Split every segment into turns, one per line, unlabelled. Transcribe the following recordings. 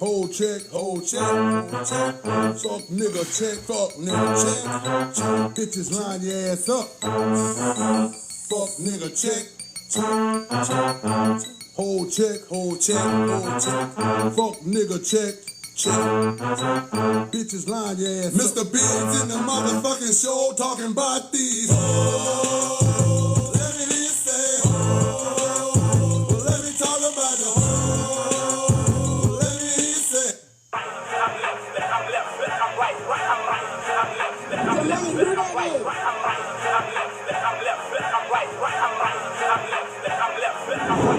Hold check, hold check, hold check. Fuck nigga check, fuck nigga check. Bitches line your ass up. Fuck nigga check, check. Hold check, hold check, hold check. Fuck nigga check, check. Bitches line your ass up. Mr. Biggs in the motherfucking show talking about these. Oh, let me hear you say, oh, let me talk about the oh, let me hear you say. I'm left, I'm right, I'm right, I'm left, I'm left, I'm right, I'm right, I'm left, I'm right, I'm right, I'm left.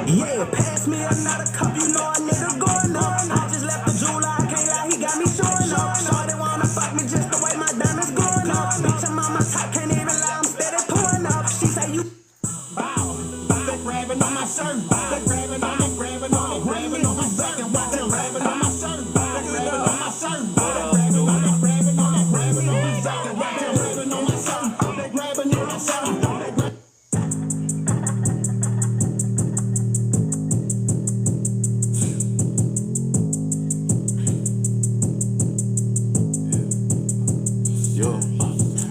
Yeah, pass me another cup, you know a nigga going on. I just left the jeweler, I can't lie, he got me showing up. Shorty wanna fuck me just the way my diamonds going up. Bitch, I'm on my top, can't even lie, I'm steady pulling up. She say you bow, they grabbing on my shirt, they grabbing on me, grabbing on me, grabbing on my back and watch them grabbing on my shirt, they grabbing on my shirt, they grabbing on me, grabbing on me, grabbing on my back and watch them grabbing on my shirt, they grabbing on my shirt.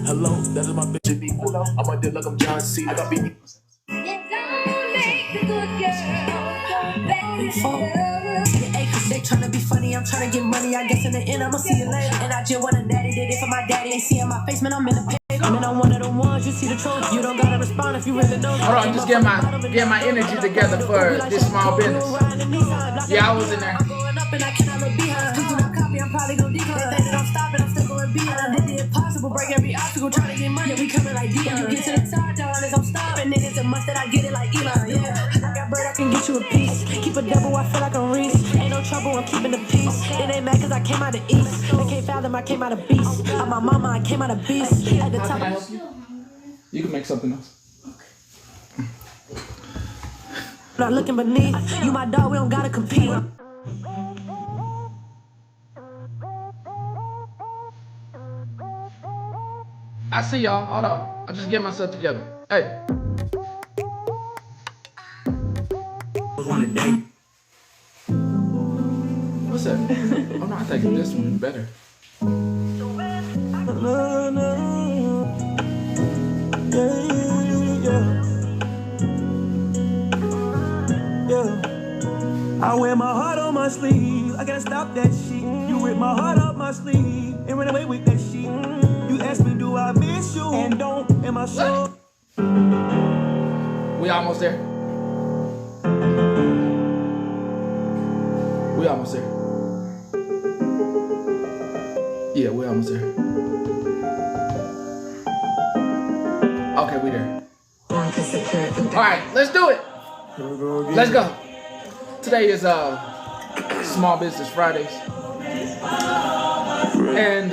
Hello, that is my bitch in hello. I'm on there like I'm John C. I got BB.
They tryna be funny, I'm tryna get money. I guess in the end I'ma see you later. And I just want a daddy, did it for my daddy. Ain't seeing my face, man, I'm in the pavement. I'm one of the ones, you see the truth. You don't gotta respond if you really know.
Hold on, just get my energy together for this small business. Yeah, I was in there.
I'm probably gonna decline. They think that I'm stopping, I'm still going beyond. I did the impossible, break every obstacle, trying to get money. We coming like Dion. You get to the top, down as I'm stopping. Niggas a must that I get it like Elon. Yeah, I got bread, I can get you a piece. Keep a double, I feel like a Reese. Ain't no trouble, I'm keeping the peace. It ain't mad cause I came out of East. They can't fathom, I came out of Beast. I'm my mama, I came out of Beast. At the top.
Can I help you? You can make something else.
Not looking beneath. You my dog, we don't gotta compete.
I see y'all. Hold on. I'll just get myself together. Hey. What's that? Oh no, I think this one is better.
I wear my heart on my sleeve. I gotta stop that shit. You rip my heart up my sleeve and run away with that shit. You ask me, do I miss you? And don't, am I sure?
We almost there. We almost there. Yeah, we almost there. Okay, we there. Alright, let's do it. Let's go. Today is Small Business Fridays. And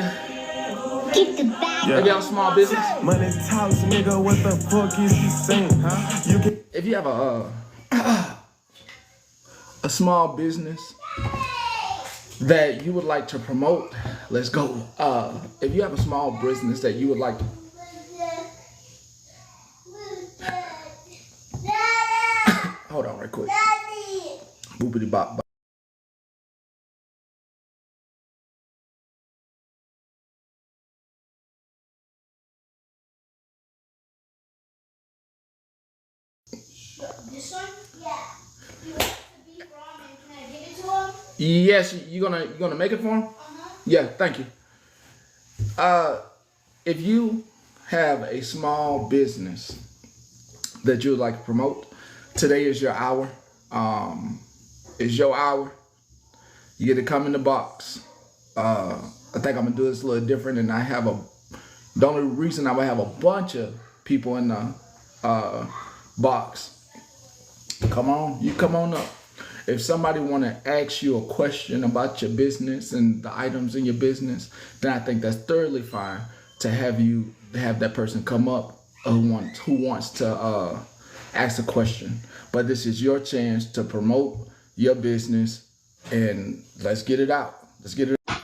if you have a small business,
Money talks, nigga, what the fuck is he saying, huh? You can
if you have a small business that you would like to promote, let's go. If you have a small business that you would like to hold on right quick. Boopity bop.
This one? Yeah. You have to be wrong and can I give it to him?
Yes, you gonna make it for him? Yeah, thank you. If you have a small business that you would like to promote, today is your hour. It's your hour. You get to come in the box. I think I'm gonna do this a little different, and the only reason I would have a bunch of people in the box. Come on, you come on up. If somebody want to ask you a question about your business and the items in your business, then I think that's thoroughly fine to have that person come up who wants to ask a question. But this is your chance to promote your business, and let's get it out. Let's get it out.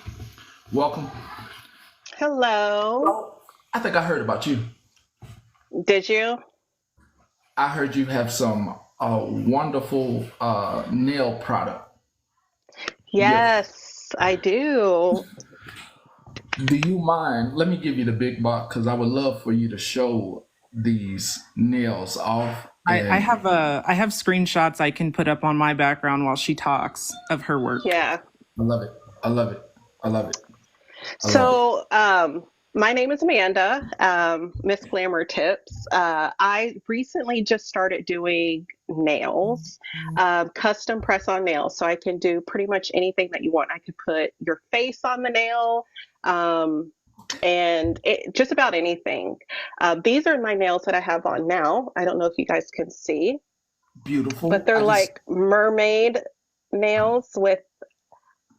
Welcome.
Hello.
I think I heard about you.
Did you?
I heard you have some a wonderful nail product.
Yes, I do.
Do you mind? Let me give you the big box because I would love for you to show these nails off.
I
And
have screenshots I can put up on my background while she talks of her work.
Yeah.
I love it. I love it. I love it. I love it.
So, my name is Amanda, Miss Glamour Tips. I recently just started doing nails, custom press on nails. So I can do pretty much anything that you want. I could put your face on the nail, just about anything. These are my nails that I have on now. I don't know if you guys can see, but
Beautiful.
they're
I just
like mermaid nails with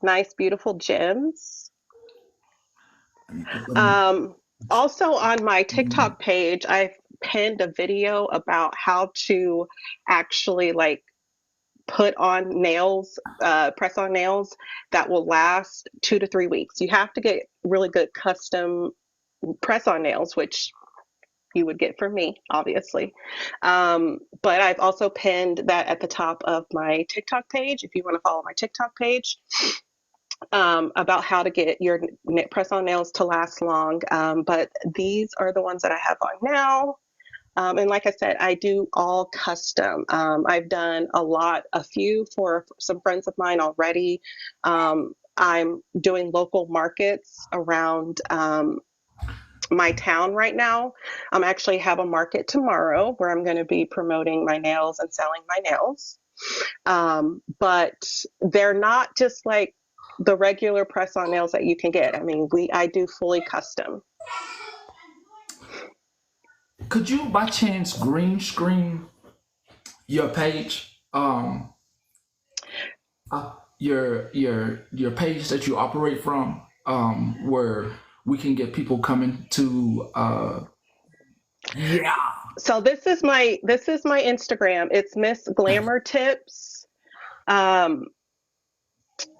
nice, beautiful gems.
let me
Also on my TikTok page, I've pinned a video about how to actually like put on nails, press on nails that will last 2 to 3 weeks. You have to get really good custom press on nails, which you would get from me, obviously. But I've also pinned that at the top of my TikTok page if you want to follow my TikTok page. About how to get your press on nails to last long. But these are the ones that I have on now. And like I said, I do all custom. I've done a few for some friends of mine already. I'm doing local markets around my town right now. I'm actually have a market tomorrow where I'm going to be promoting my nails and selling my nails. But they're not just like the regular press on nails that you can get. I mean, I do fully custom.
could you by chance green screen your page? Your page that you operate from, where we can get people coming to yeah.
So this is my Instagram. It's Miss Glamour Tips. Um,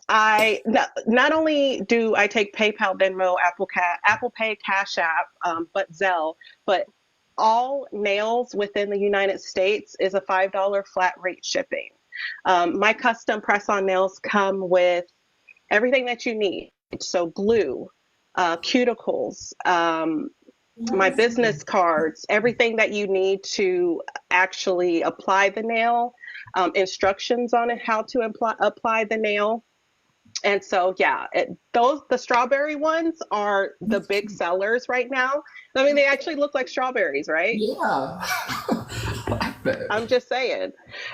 I not only do I take PayPal, Venmo, Apple Pay, Cash App, but Zelle, but all nails within the United States is a $5 flat rate shipping. My custom press-on nails come with everything that you need. So glue, cuticles, my business cards, everything that you need to actually apply the nail, instructions on it, how to apply the nail. And so, yeah, the strawberry ones are the big sellers right now. I mean, they actually look like strawberries, right?
Yeah. I like that.
I'm just saying.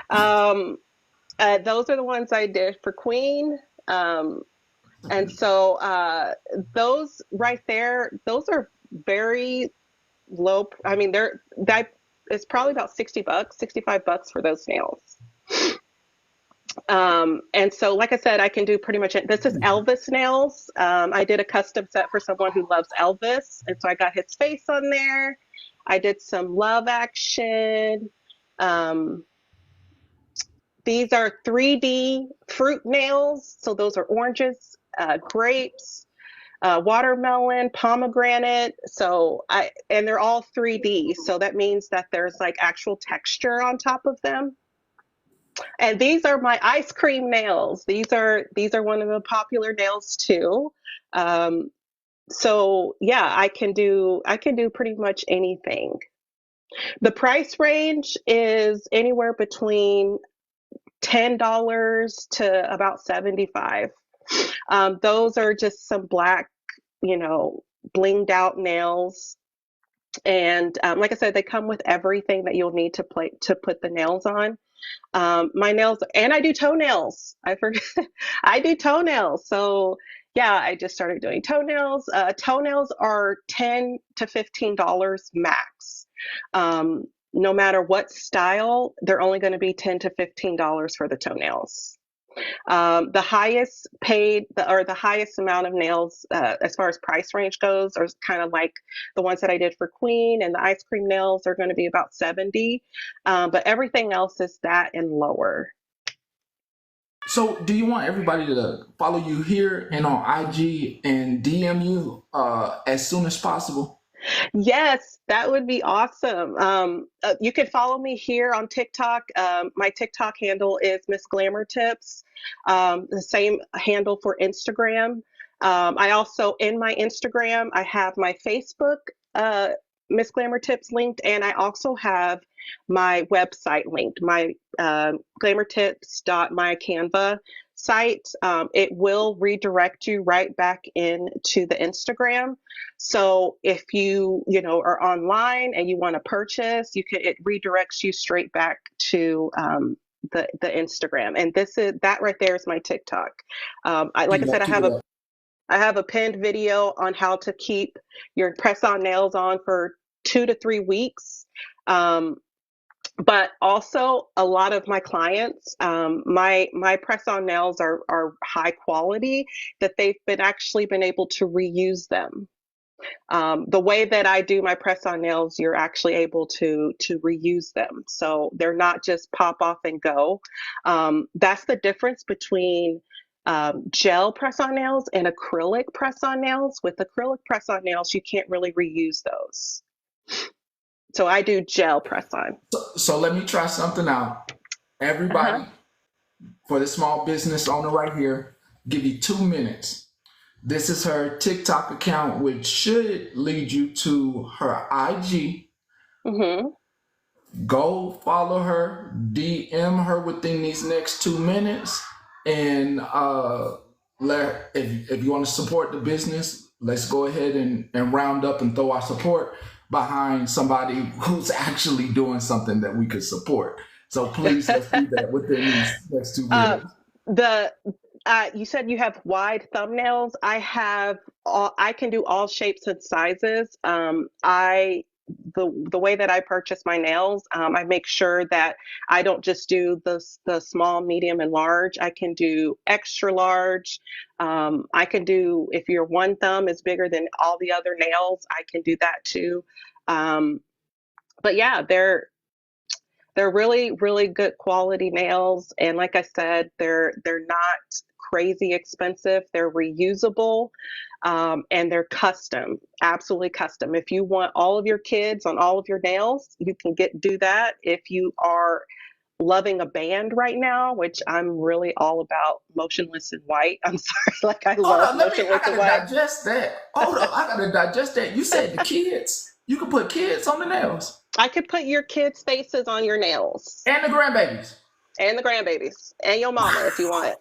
Those are the ones I did for Queen. And so those right there, those are very low. I mean, it's probably about $60, $65 for those nails. And so, like I said, I can do pretty much it. This is Elvis nails. I did a custom set for someone who loves Elvis. And so I got his face on there. I did some love action. These are 3D fruit nails. So those are oranges, grapes, watermelon, pomegranate. And they're all 3D. So that means that there's like actual texture on top of them. And these are my ice cream nails. These are one of the popular nails too. So yeah, I can do pretty much anything. The price range is anywhere between $10 to about $75. Those are just some black, blinged out nails. And like I said, they come with everything that you'll need to put the nails on. My nails, and I do toenails. I forget, I do toenails. So yeah, I just started doing toenails. Toenails are $10 to $15 max. No matter what style, they're only going to be $10 to $15 for the toenails. The highest paid or the highest amount of nails as far as price range goes are kind of like the ones that I did for Queen, and the ice cream nails are going to be about $70, but everything else is that and lower.
So, do you want everybody to follow you here and on IG and DM you as soon as possible?
Yes, that would be awesome. You can follow me here on TikTok. My TikTok handle is Miss Glamour Tips. The same handle for Instagram. I also, in my Instagram, I have my Facebook, Miss Glamour Tips linked, and I also have my website linked, my glamourtips.mycanva site. It will redirect you right back into the Instagram. So if you know are online and you want to purchase, it redirects you straight back to the Instagram. And this is that right there is my TikTok. Like I said,
Keep it up.
I have a pinned video on how to keep your press-on nails on for 2 to 3 weeks. But also a lot of my clients, my press-on nails are high quality, that they've actually been able to reuse them. The way that I do my press-on nails, you're actually able to reuse them, so they're not just pop off and go. That's the difference between gel press-on nails and acrylic press-on nails. With acrylic press-on nails, you can't really reuse those. So I do gel press-on.
So let me try something out. Everybody, for the small business owner right here, give you 2 minutes. This is her TikTok account, which should lead you to her IG.
Mm-hmm.
Go follow her, DM her within these next 2 minutes, and if you want to support the business, let's go ahead and round up and throw our support behind somebody who's actually doing something that we could support. So please, let's do that within these next 2 minutes.
You said you have wide thumbnails. I can do all shapes and sizes. The way that I purchase my nails, I make sure that I don't just do the small, medium, and large. I can do extra large. I can do, if your one thumb is bigger than all the other nails, I can do that too. But yeah, they're really, really good quality nails. And like I said, they're not crazy expensive. They're reusable, and they're custom, absolutely custom. If you want all of your kids on all of your nails, you can do that. If you are loving a band right now, which I'm really all about motionless in white. I'm sorry, like I love motionless in white.
Digest that. Hold up, I gotta digest that. You said the kids. You can put kids on the nails.
I could put your kids' faces on your nails.
And the grandbabies.
And the grandbabies. And your mama if you want it.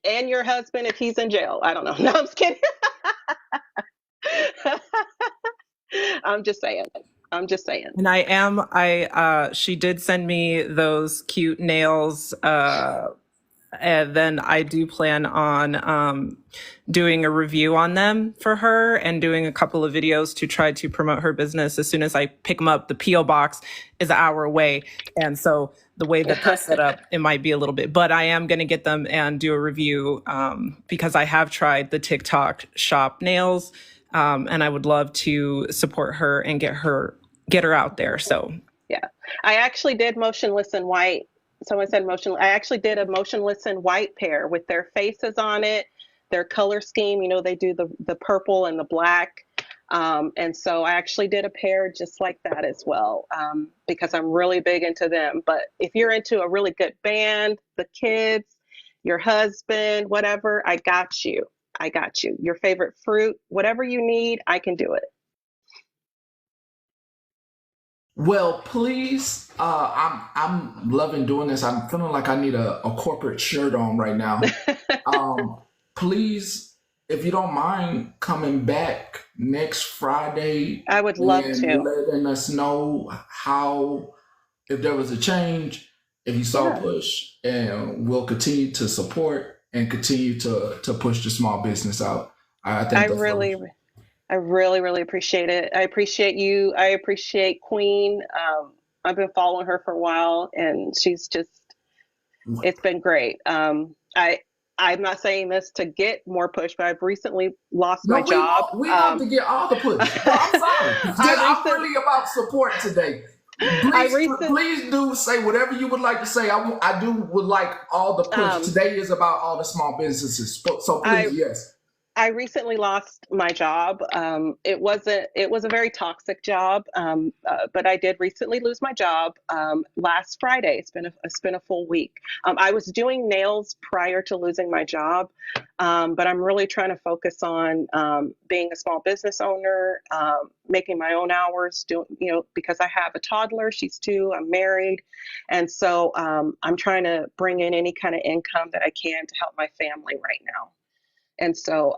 And your husband if he's in jail. I don't know. No, I'm just kidding. I'm just saying.
And she did send me those cute nails. And then I do plan on doing a review on them for her and doing a couple of videos to try to promote her business. As soon as I pick them up, the P.O. box is an hour away. And so the way that they're set up, it might be a little bit, but I am going to get them and do a review because I have tried the TikTok shop nails, and I would love to support her and get her out there. So
yeah, I actually did motionless in white. Someone said motion. I actually did a motionless in white pair with their faces on it, their color scheme. You know, they do the purple and the black. And so I actually did a pair just like that as well, because I'm really big into them. But if you're into a really good band, the kids, your husband, whatever, I got you. Your favorite fruit, whatever you need, I can do it.
Well, please, I'm loving doing this. I'm feeling like I need a corporate shirt on right now. Please, if you don't mind coming back next Friday,
I would love
and
to.
letting us know if there was a change, if you saw a push, and we'll continue to support and continue to push the small business out. I think
I really, really appreciate it. I appreciate you. I appreciate Queen. I've been following her for a while, and she's it's been great. I'm not saying this to get more push, but I've recently lost my job.
We want to get all the push. No, I'm sorry. I'm really about support today. Please do say whatever you would like to say. I would like all the push. Today is about all the small businesses. So please, yes.
I recently lost my job. It was a very toxic job, but I did recently lose my job last Friday. It's been a full week. I was doing nails prior to losing my job, but I'm really trying to focus on being a small business owner, making my own hours. Because I have a toddler, she's 2. I'm married, and so I'm trying to bring in any kind of income that I can to help my family right now. And so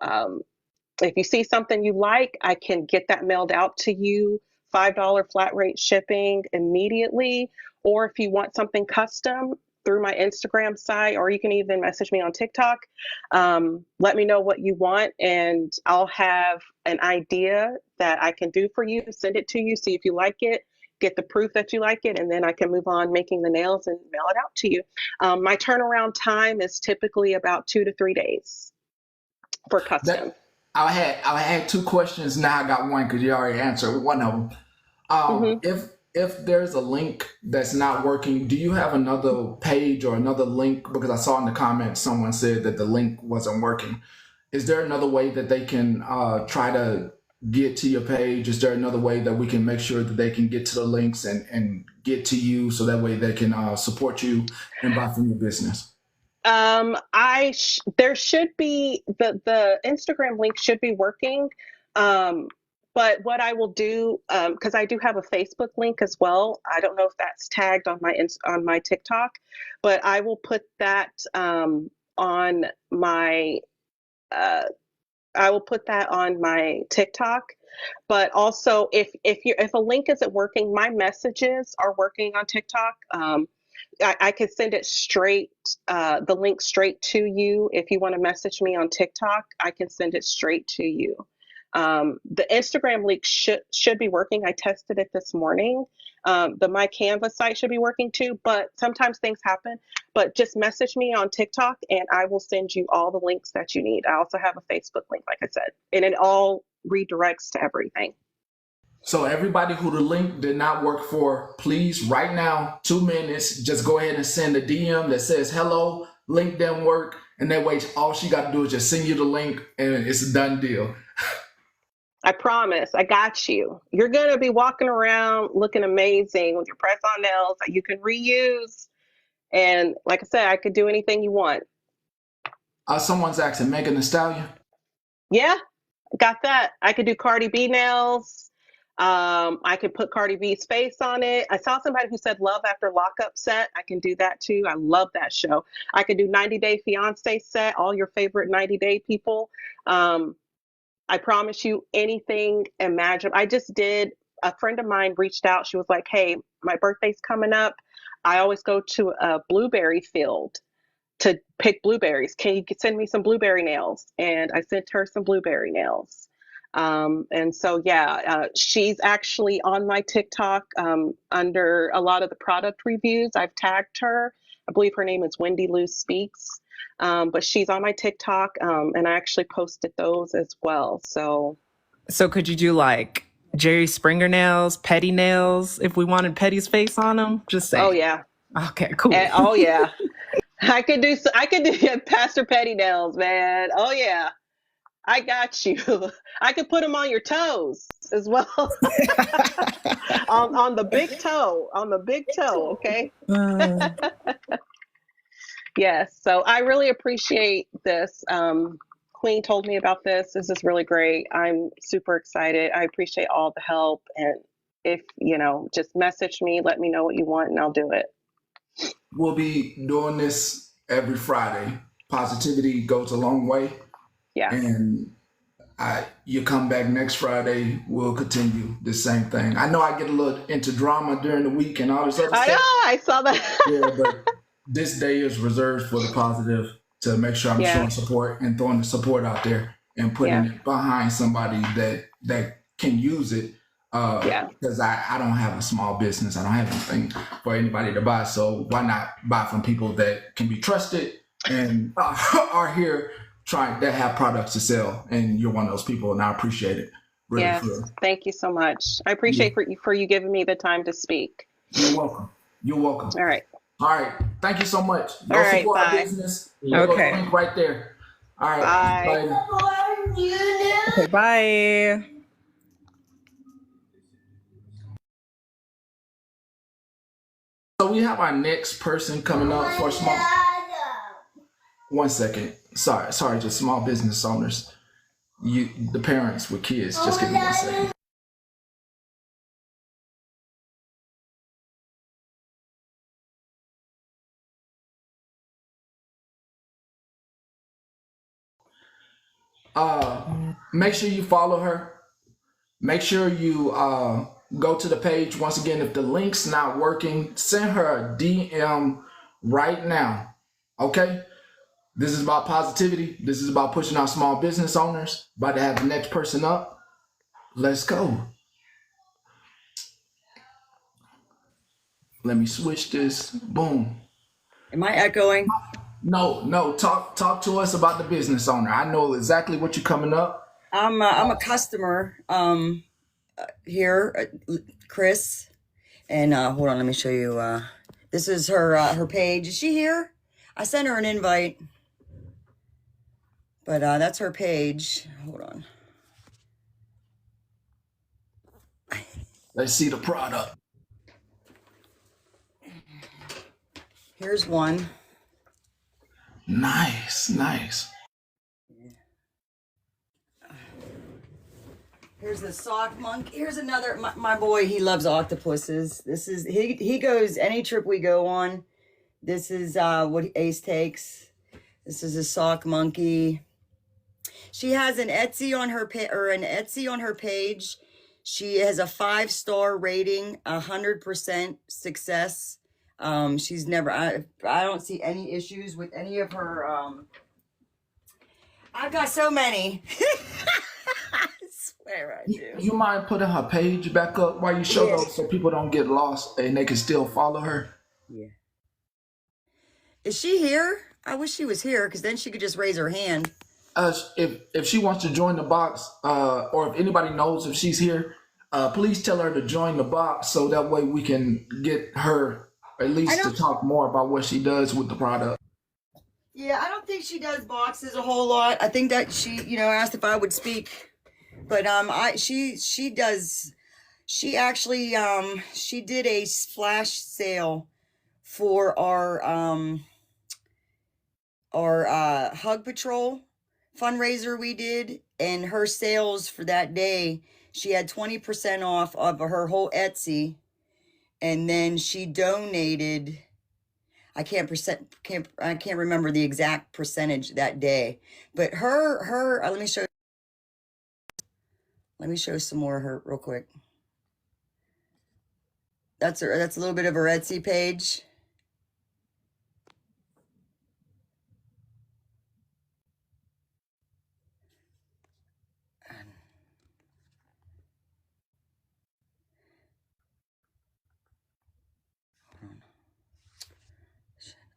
if you see something you like, I can get that mailed out to you, $5 flat rate shipping immediately. Or if you want something custom through my Instagram site, or you can even message me on TikTok, let me know what you want, and I'll have an idea that I can do for you, send it to you, see if you like it, get the proof that you like it, and then I can move on making the nails and mail it out to you. My turnaround time is typically about 2 to 3 days for custom.
I had 2 questions. Now I got one because you already answered one of them. If there's a link that's not working, do you have another page or another link? Because I saw in the comments someone said that the link wasn't working. Is there another way that they can try to get to your page? Is there another way that we can make sure that they can get to the links and get to you, so that way they can support you and buy from your business?
There should be the Instagram link should be working. But what I will do, because I do have a Facebook link as well. I don't know if that's tagged on my TikTok, but I will put that on my TikTok. But also, if a link isn't working, my messages are working on TikTok. I could send it straight, the link straight to you. If you want to message me on TikTok, I can send it straight to you. The Instagram link should be working. I tested it this morning. The My Canva site should be working too, but sometimes things happen. But just message me on TikTok and I will send you all the links that you need. I also have a Facebook link, like I said, and it all redirects to everything.
So everybody who the link did not work for, please, right now, 2 minutes, just go ahead and send a DM that says, hello, link didn't work. And that way, all she got to do is just send you the link and it's a done deal.
I promise, I got you. You're going to be walking around looking amazing with your press-on nails that you can reuse. And like I said, I could do anything you want.
Someone's asking, Megan Thee Stallion?
Yeah, got that. I could do Cardi B nails. I could put Cardi B's face on it. I saw somebody who said Love After Lockup set. I can do that too. I love that show. I could do 90 Day Fiance set, all your favorite 90 Day people. I promise you, anything imaginable. I just did, a friend of mine reached out. She was like, hey, my birthday's coming up. I always go to a blueberry field to pick blueberries. Can you send me some blueberry nails? And I sent her some blueberry nails. And so, she's actually on my TikTok under a lot of the product reviews. I've tagged her. I believe her name is Wendy Lou Speaks. But she's on my TikTok, and I actually posted those as well. So
could you do like Jerry Springer nails, Petty nails, if we wanted Petty's face on them? Just say.
Oh yeah.
Okay, cool.
Oh yeah. I could do Pastor Petty nails, man. Oh yeah. I got you. I could put them on your toes as well. on the big toe. On the big toe, okay? Yes. So I really appreciate this. Queen told me about this. This is really great. I'm super excited. I appreciate all the help. And if, just message me, let me know what you want and I'll do it.
We'll be doing this every Friday. Positivity goes a long way.
Yeah.
And you come back next Friday, we'll continue the same thing. I know I get a little into drama during the week and all this other stuff.
I know, I saw that.
Yeah, but this day is reserved for the positive, to make sure I'm showing support and throwing the support out there and putting it behind somebody that can use it. Because I don't have a small business. I don't have anything for anybody to buy. So why not buy from people that can be trusted and are here that have products to sell? And you're one of those people, and I appreciate it. Really,
yes, thank you so much. I appreciate for you giving me the time to speak.
You're welcome. You're welcome.
All right.
All right. Thank you so much.
All right,
support
bye.
our business.
Okay.
Link right there. All right.
Bye.
Bye.
Okay, bye.
So we have our next person coming up for small. 1 second. Sorry, just small business owners. The parents with kids. Just give me 1 second. Make sure you follow her. Make sure you go to the page. Once again, if the link's not working, send her a DM right now. Okay? This is about positivity. This is about pushing out small business owners. About to have the next person up. Let's go. Let me switch this. Boom.
Am I echoing?
No. Talk to us about the business owner. I know exactly what you're coming up.
I'm a customer here, Chris. And hold on, let me show you. This is her page. Is she here? I sent her an invite, but that's her page. Hold on.
Let's see the product.
Here's one.
Nice.
Here's the sock monkey. Here's another. My boy, he loves octopuses. This is he goes any trip we go on. This is what Ace takes. This is a sock monkey. She has an Etsy on her page. She has a 5-star rating, 100% success. She's never. I don't see any issues with any of her. I've got so many. I swear I do.
You mind putting her page back up while you show those so people don't get lost and they can still follow her?
Yeah. Is she here? I wish she was here because then she could just raise her hand.
If she wants to join the box, or if anybody knows if she's here, please tell her to join the box so that way we can get her at least to talk more about what she does with the product.
Yeah, I don't think she does boxes a whole lot. I think that she, asked if I would speak, but she does. She actually she did a flash sale for our Hug Patrol fundraiser we did, and her sales for that day, she had 20% off of her whole Etsy, and then she donated. I can't remember the exact percentage that day, but her let me show some more of her real quick. That's a little bit of her Etsy page.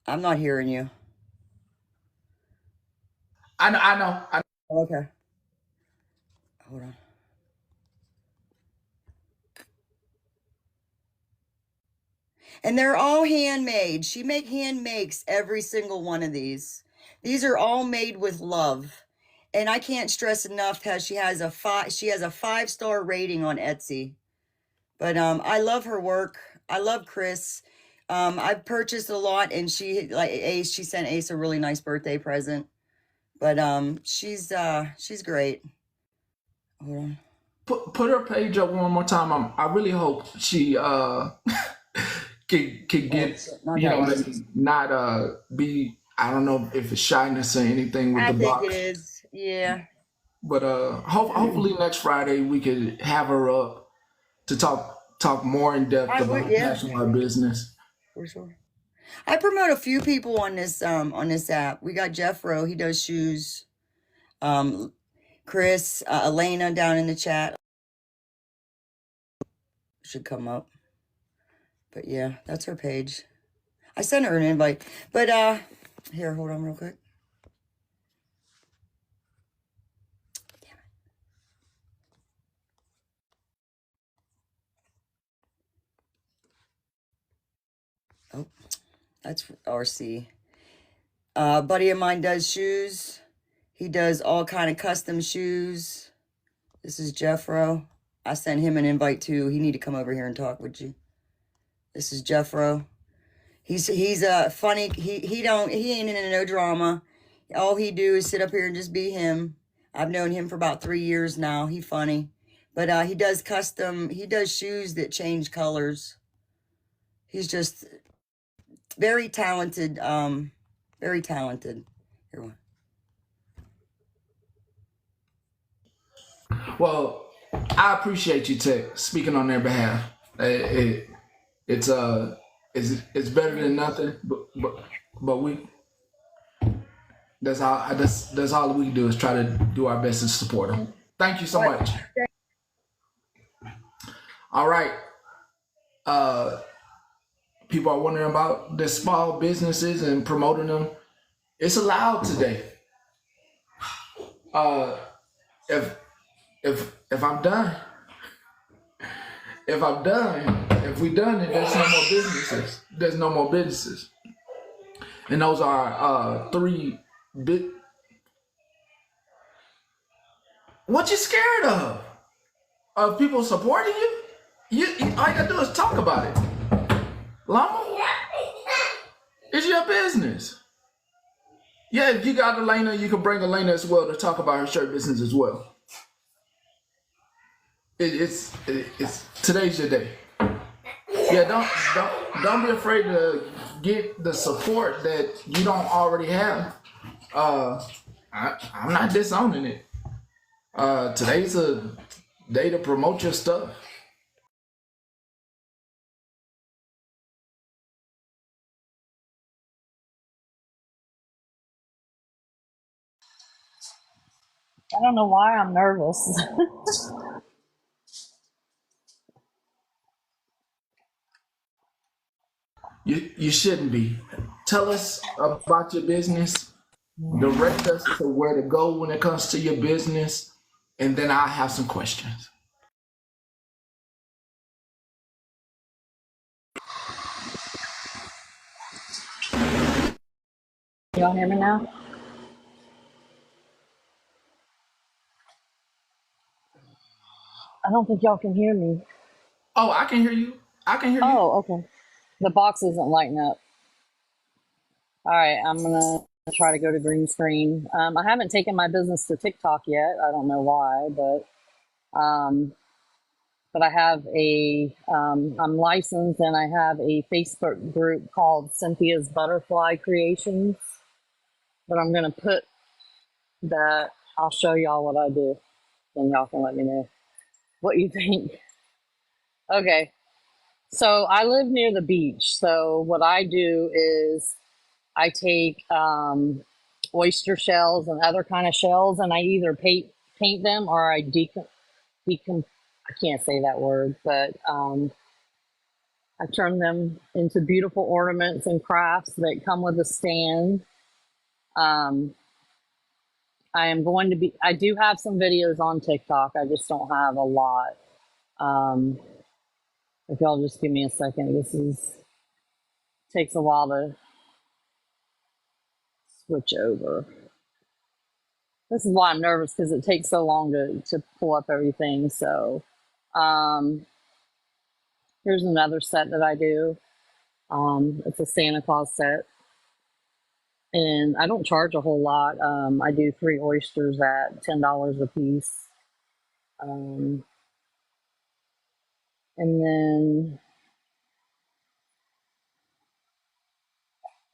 I'm not hearing you.
I know.
Okay. Hold on. And they're all handmade. She makes every single one of these. These are all made with love. And I can't stress enough how she has a 5-star rating on Etsy. But I love her work. I love Chris. I've purchased a lot, and she sent Ace a really nice birthday present. But she's great. Hold on.
Put her page up one more time. I really hope she can get not be. I don't know if it's shyness or anything with the box.
I think it is. Yeah.
But hopefully next Friday we could have her up to talk more in depth about her business.
For sure. I promote a few people on this app. We got Jeff Rowe, he does shoes. Chris, Elena down in the chat should come up. But yeah, that's her page. I sent her an invite. But here, hold on real quick. Oh, that's RC. Buddy of mine does shoes. He does all kind of custom shoes. This is Jeffro. I sent him an invite too. He need to come over here and talk with you. This is Jeffro. He's funny. He ain't into no drama. All he do is sit up here and just be him. I've known him for about 3 years now. He funny. But he does shoes that change colors. He's just very talented. Very talented. Here one.
Well, I appreciate you, Tech, speaking on their behalf. It's better than nothing, but we that's all we can do is try to do our best to support them. Thank you so much. All right. People are wondering about the small businesses and promoting them. It's allowed today. If I'm done, if we done it, there's no more businesses. There's no more businesses. And those are 3 bit. What you scared of? Of people supporting you? All you gotta do is talk about it. Llama, it's your business. Yeah, if you got Elena, you can bring Elena as well to talk about her shirt business as well. It's today's your day. Yeah, don't be afraid to get the support that you don't already have. I'm not disowning it. Today's a day to promote your stuff.
I don't know why I'm nervous.
You shouldn't be. Tell us about your business. Direct us to where to go when it comes to your business, and then I'll have some questions.
Y'all hear me now? I don't think y'all can hear me.
Oh, I can hear you. I can hear you.
Oh, okay. The box isn't lighting up. All right, I'm gonna try to go to green screen. I haven't taken my business to TikTok yet. I don't know why, but I have I'm licensed and I have a Facebook group called Cynthia's Butterfly Creations. But I'm gonna put that. I'll show y'all what I do, and y'all can let me know what you think. Okay, so I live near the beach. So what I do is I take oyster shells and other kind of shells, and I either paint them or I I can't say that word, but I turn them into beautiful ornaments and crafts that come with a stand. I do have some videos on TikTok. I just don't have a lot. If y'all just give me a second, takes a while to switch over. This is why I'm nervous, because it takes so long to pull up everything. So here's another set that I do. It's a Santa Claus set. And I don't charge a whole lot. I do 3 oysters at $10 a piece. And then,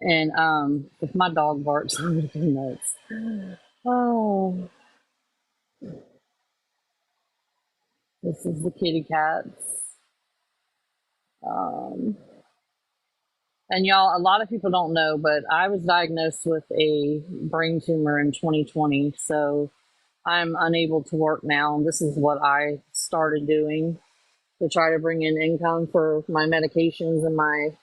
if my dog barks, I'm gonna go nuts. Oh, this is the kitty cats. And y'all, a lot of people don't know, but I was diagnosed with a brain tumor in 2020. So I'm unable to work now. And this is what I started doing to try to bring in income for my medications and my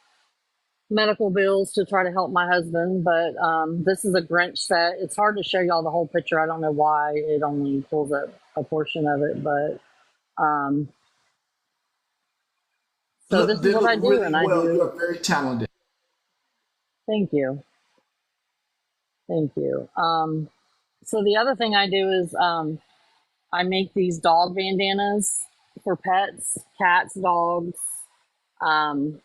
medical bills to try to help my husband. But this is a Grinch set. It's hard to show y'all the whole picture. I don't know why it only pulls up a portion of it, but so this is what I do,
really
and I
well.
do.
You're very talented.
Thank you. Thank you. So the other thing I do is I make these dog bandanas for pets, cats, dogs, and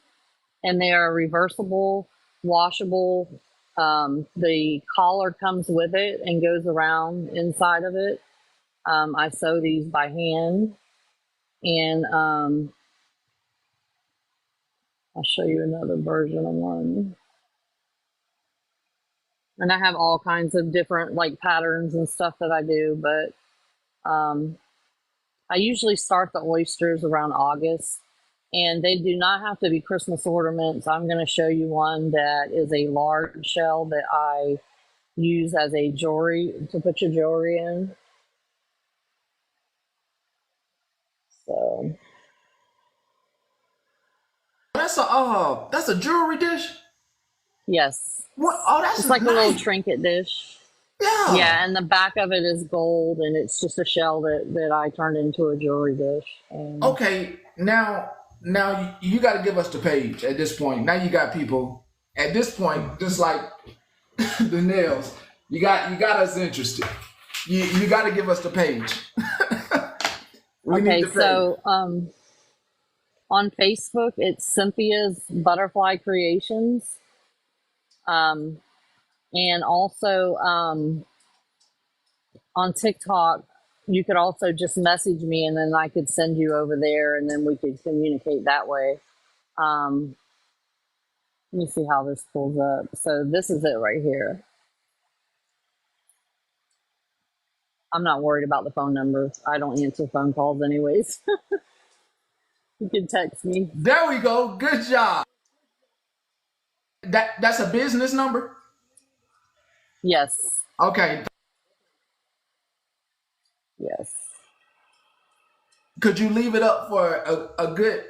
they are reversible, washable. The collar comes with it and goes around inside of it. I sew these by hand, and I'll show you another version of one. And I have all kinds of different like patterns and stuff that I do, but I usually start the oysters around August, and they do not have to be Christmas ornaments. I'm going to show you one that is a large shell that I use as a jewelry to put your jewelry in. So
That's a jewelry dish.
yes,
What? Oh, that's
it's like a little
nice.
trinket dish.
Yeah.
Yeah, and the back of it is gold, and it's just a shell that I turned into a jewelry dish. And
Okay. Now you got to give us the page at this point. Now you got people at this point, just like the nails. You got us interested. You got to give us the page. We need
okay,
the page.
so on Facebook, it's Cynthia's Butterfly Creations. And also on TikTok, you could also just message me and then I could send you over there and then we could communicate that way. Let me see how this pulls up. So this is it right here. I'm not worried about the phone numbers. I don't answer phone calls anyways. You can text me.
There we go. Good job. That's a business number.
Yes.
Okay.
Yes.
Could you leave it up for a good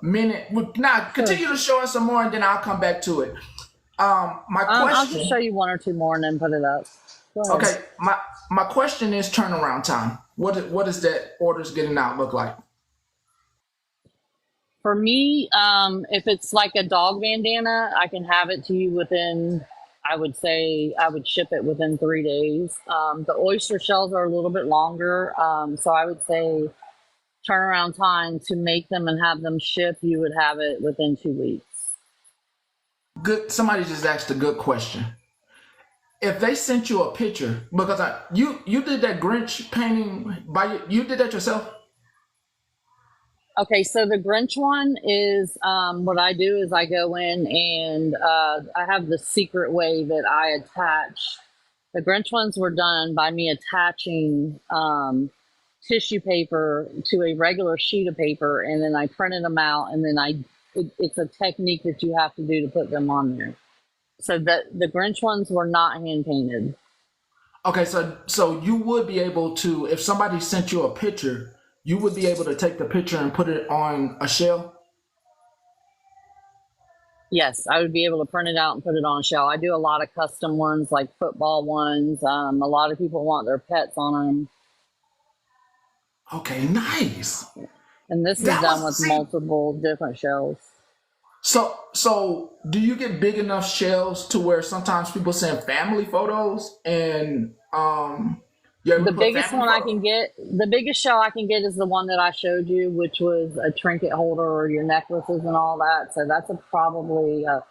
minute? Now continue to show us some more, and then I'll come back to it. My
I'll just
question.
show you one or two more and then put it up. Go ahead.
Okay, my question is turnaround time. What does that orders getting out look like?
For me, if it's like a dog bandana, I can have it to you within, I would say, I would ship it within 3 days. The oyster shells are a little bit longer. So I would say turnaround time to make them and have them ship, you would have it within 2 weeks.
Good. Somebody just asked a good question. If they sent you a picture, because you did that Grinch painting you did that yourself?
Okay, so the Grinch one is what I do is I go in and I have the secret way that I attach. The Grinch ones were done by me attaching tissue paper to a regular sheet of paper, and then I printed them out, and then it's a technique that you have to do to put them on there. So the Grinch ones were not hand painted.
Okay, so you would be able to, if somebody sent you a picture, you would be able to take the picture and put it on a shell?
Yes, I would be able to print it out and put it on a shell. I do a lot of custom ones, like football ones. A lot of people want their pets on them.
Okay, nice.
And this is done with multiple different shells.
So do you get big enough shells to where sometimes people send family photos and
the biggest one I can get, the biggest shell I can get is the one that I showed you, which was a trinket holder or your necklaces and all that. So that's probably a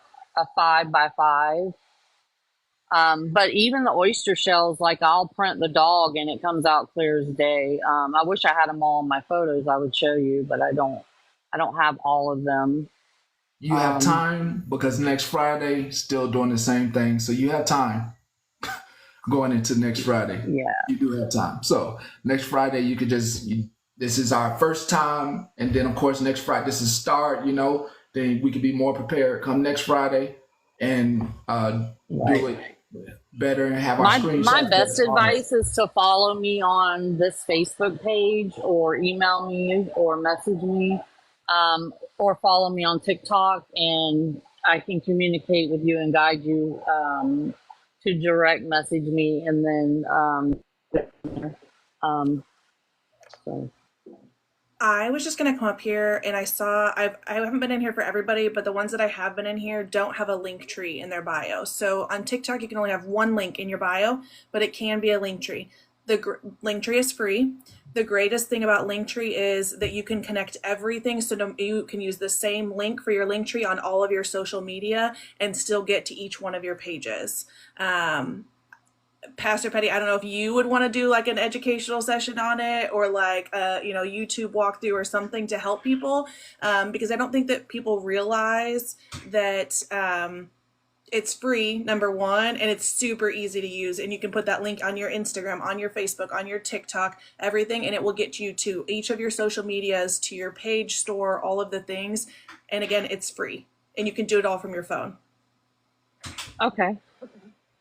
5x5. But even the oyster shells, like I'll print the dog and it comes out clear as day. I wish I had them all in my photos. I would show you, but I don't have all of them.
You have time because next Friday still doing the same thing. So you have time going into next Friday.
Yeah.
You do have time. So next Friday you could this is our first time. And then of course next Friday, this is start, then we could be more prepared come next Friday and do it better and have our screenshots.
My best advice is to follow me on this Facebook page or email me or message me. Or follow me on TikTok, and I can communicate with you and guide you to direct message me, and then so.
I was just gonna come up here and I haven't been in here for everybody, but the ones that I have been in here don't have a link tree in their bio. So on TikTok, you can only have one link in your bio, but it can be a link tree. The link tree is free. The greatest thing about Linktree is that you can connect everything. So you can use the same link for your Linktree on all of your social media and still get to each one of your pages. Pastor Petty, I don't know if you would want to do like an educational session on it or like a YouTube walkthrough or something to help people, because I don't think that people realize that it's free, number one, and it's super easy to use. And you can put that link on your Instagram, on your Facebook, on your TikTok, everything, and it will get you to each of your social medias, to your page store, all of the things. And again, it's free, and you can do it all from your phone.
Okay.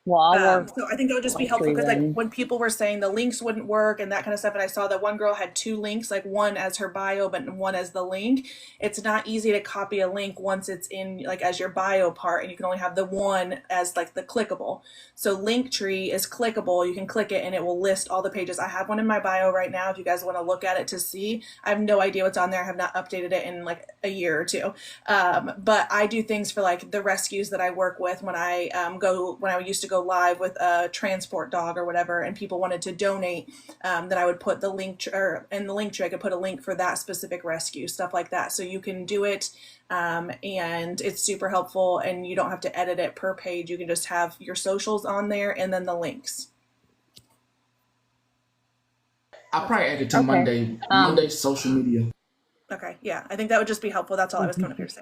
Well, I'll work.
So I think that would just be helpful because like when people were saying the links wouldn't work and that kind of stuff, and I saw that one girl had two links, like one as her bio but one as the link. It's not easy to copy a link once it's in like as your bio part, and you can only have the one as like the clickable. So Linktree is clickable. You can click it and it will list all the pages. I have one in my bio right now if you guys want to look at it to see. I have no idea what's on there. I have not updated it in like a year or two. But I do things for like the rescues that I work with when I used to go live with a transport dog or whatever, and people wanted to donate, then I would put the link in the link tree. I could put a link for that specific rescue, stuff like that. So you can do it, and it's super helpful, and you don't have to edit it per page. You can just have your socials on there and then the links.
I'll probably add it to Monday's social media.
Okay, yeah, I think that would just be helpful. That's all I was coming up here to say.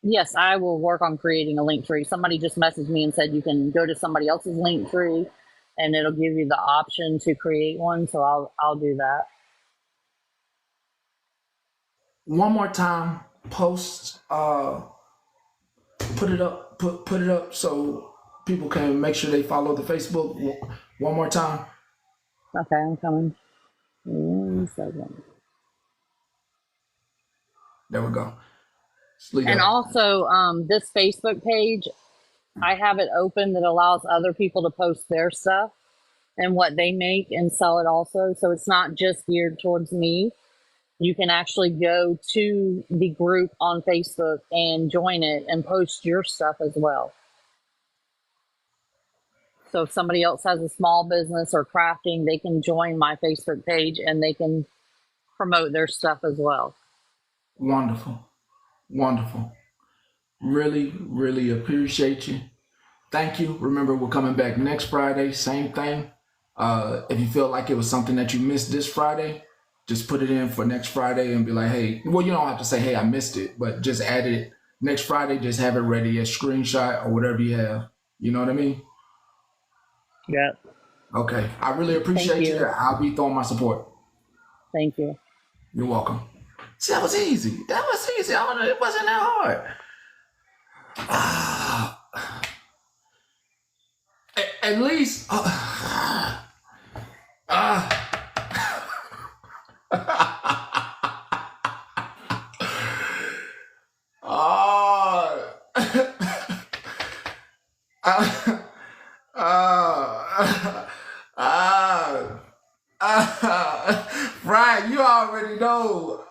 Yes, I will work on creating a link tree. Somebody just messaged me and said you can go to somebody else's link tree and it'll give you the option to create one. So I'll do that.
One more time, post, put it up so people can make sure they follow the Facebook. One more time.
Okay, I'm coming. 1 second.
There we go.
And also, this Facebook page, I have it open that allows other people to post their stuff and what they make and sell it also. So it's not just geared towards me. You can actually go to the group on Facebook and join it and post your stuff as well. So if somebody else has a small business or crafting, they can join my Facebook page and they can promote their stuff as well.
Wonderful. Wonderful. Really, really appreciate you. Thank you. Remember, we're coming back next Friday, same thing. If you feel like it was something that you missed this Friday, just put it in for next Friday and be like, hey, well, you don't have to say, hey, I missed it, but just add it next Friday. Just have it ready, a screenshot or whatever you have. You know what I mean?
Yeah.
Okay. I really appreciate you. I'll be throwing my support.
Thank you.
You're welcome. See, that was easy. It wasn't that hard. At least. Brian, you already know.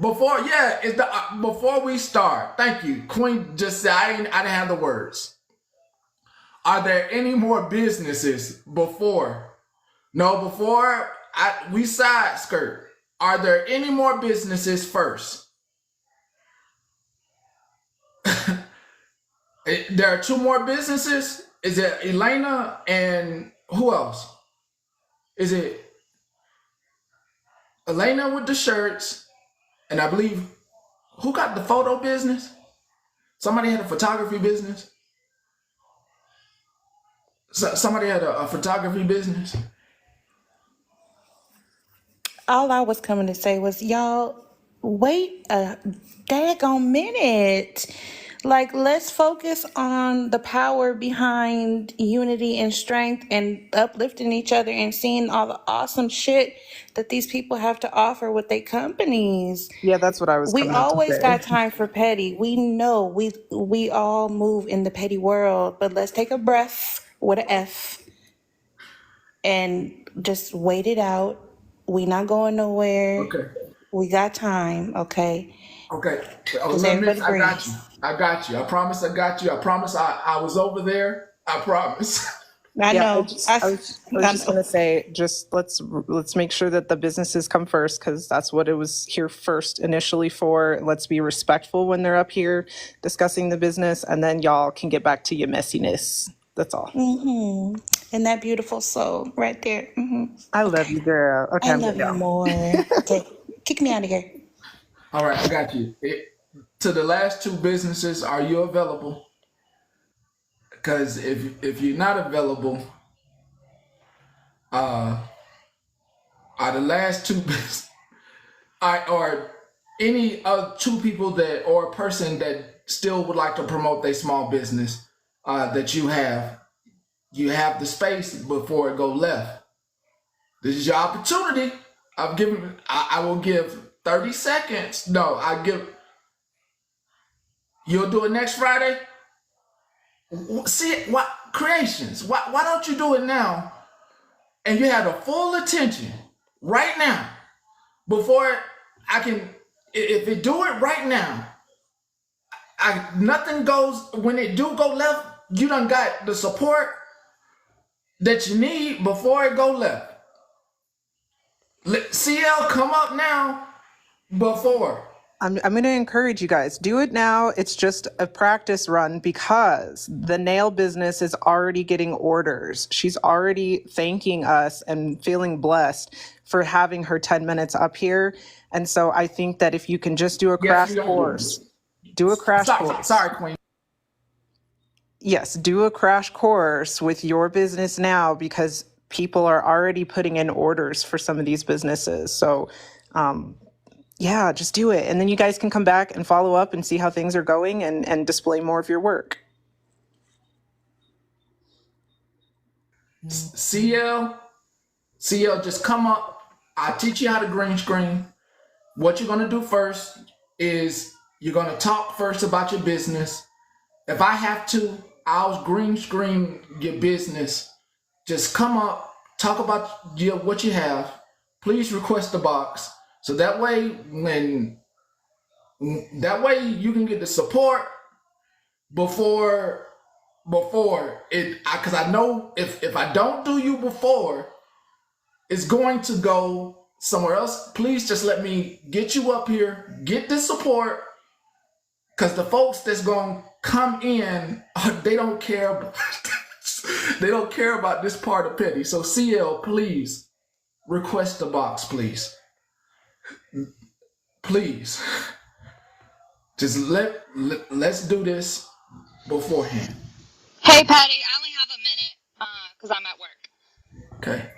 Before we start, thank you. Queen just said I didn't have the words. Are there any more businesses before we side skirt? Are there any more businesses first? There are two more businesses. Is it Elena and who else? Is it Elena with the shirts? And I believe, who got the photo business? Somebody had a photography business. Somebody had a photography business.
All I was coming to say was, y'all, wait a daggone minute. Like, let's focus on the power behind unity and strength and uplifting each other and seeing all the awesome shit that these people have to offer with their companies.
Yeah, that's what I was
We
coming up to
always
say.
got time for petty. We know we all move in the petty world, but let's take a breath with an F and just wait it out. We not going nowhere.
Okay.
We got time, okay?
Okay. Oh,
Just
let me,
everybody
I got
breathe.
you. I got you. I promise I got you. I promise I was over there. I promise.
I
Yeah,
know.
I was just gonna say, just let's make sure that the businesses come first, because that's what it was here first initially for. Let's be respectful when they're up here discussing the business, and then y'all can get back to your messiness. That's all.
And that beautiful soul right there.
I love
Okay.
you, girl. Okay,
I
I'm
love
getting
you
out.
more. Okay. Kick me out of here.
All right, I got you. To the last two businesses, are you available? Because if you're not available, are the last two or any two people that or a person that still would like to promote their small business that you have the space before it go left. This is your opportunity. I will give 30 seconds. No, you'll do it next Friday. See what creations? Why don't you do it now? And you have the full attention right now before I can. If it do it right now, nothing goes. When it do go left, you done got the support that you need before it go left. Let CL come up now before.
I'm going to encourage you guys, do it now. It's just a practice run because the nail business is already getting orders. She's already thanking us and feeling blessed for having her 10 minutes up here. And so I think that if you can just do a crash course,
Sorry, Queen.
Yes, do a crash course with your business now because people are already putting in orders for some of these businesses. So, yeah, just do it. And then you guys can come back and follow up and see how things are going and display more of your work.
CL, just come up. I'll teach you how to green screen. What you're going to do first is you're going to talk first about your business. If I have to, I'll green screen your business. Just come up, talk about what you have. Please request the box. So that way you can get the support before it, because I know if I don't do you before, it's going to go somewhere else. Please just let me get you up here, get this support, because the folks that's going to come in, they don't care. They don't care about this part of Petty. So CL, please request the box, please. Please. Just let's do this beforehand.
Hey, Patty, I only have a minute because I'm at work.
Okay.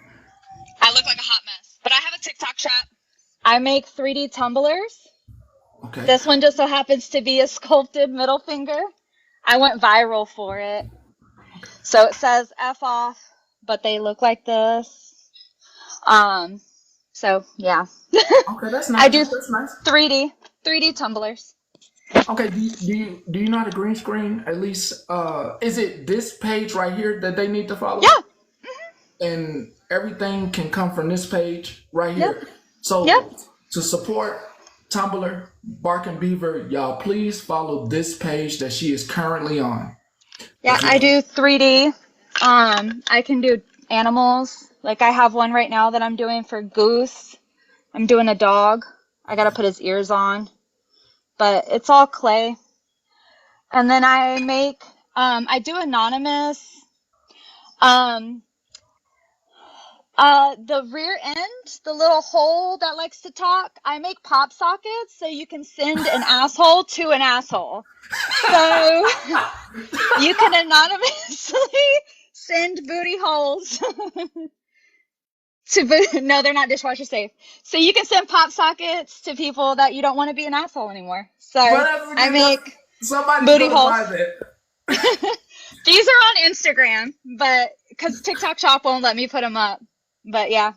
I look like a hot mess, but I have a TikTok shop. I make 3D tumblers.
Okay.
This one just so happens to be a sculpted middle finger. I went viral for it. So it says F off, but they look like this. So yeah.
Okay, that's nice.
I do
That's nice.
3D tumblers.
Okay, do you know how to green screen? At least, is it this page right here that they need to follow?
Yeah.
And everything can come from this page right here.
Yep.
So
Yep.
to support Tumblr, Bark and Beaver, y'all please follow this page that she is currently on.
Yeah, I do 3D. I can do animals. Like I have one right now that I'm doing for Goose. I'm doing a dog. I gotta put his ears on. But it's all clay. And then I make, I do anonymous. The rear end, the little hole that likes to talk, I make pop sockets so you can send an asshole to an asshole. So you can anonymously send booty holes no, they're not dishwasher safe. So you can send pop sockets to people that you don't want to be an asshole anymore. So I make booty holes. These are on Instagram, but because TikTok Shop won't let me put them up. But yeah,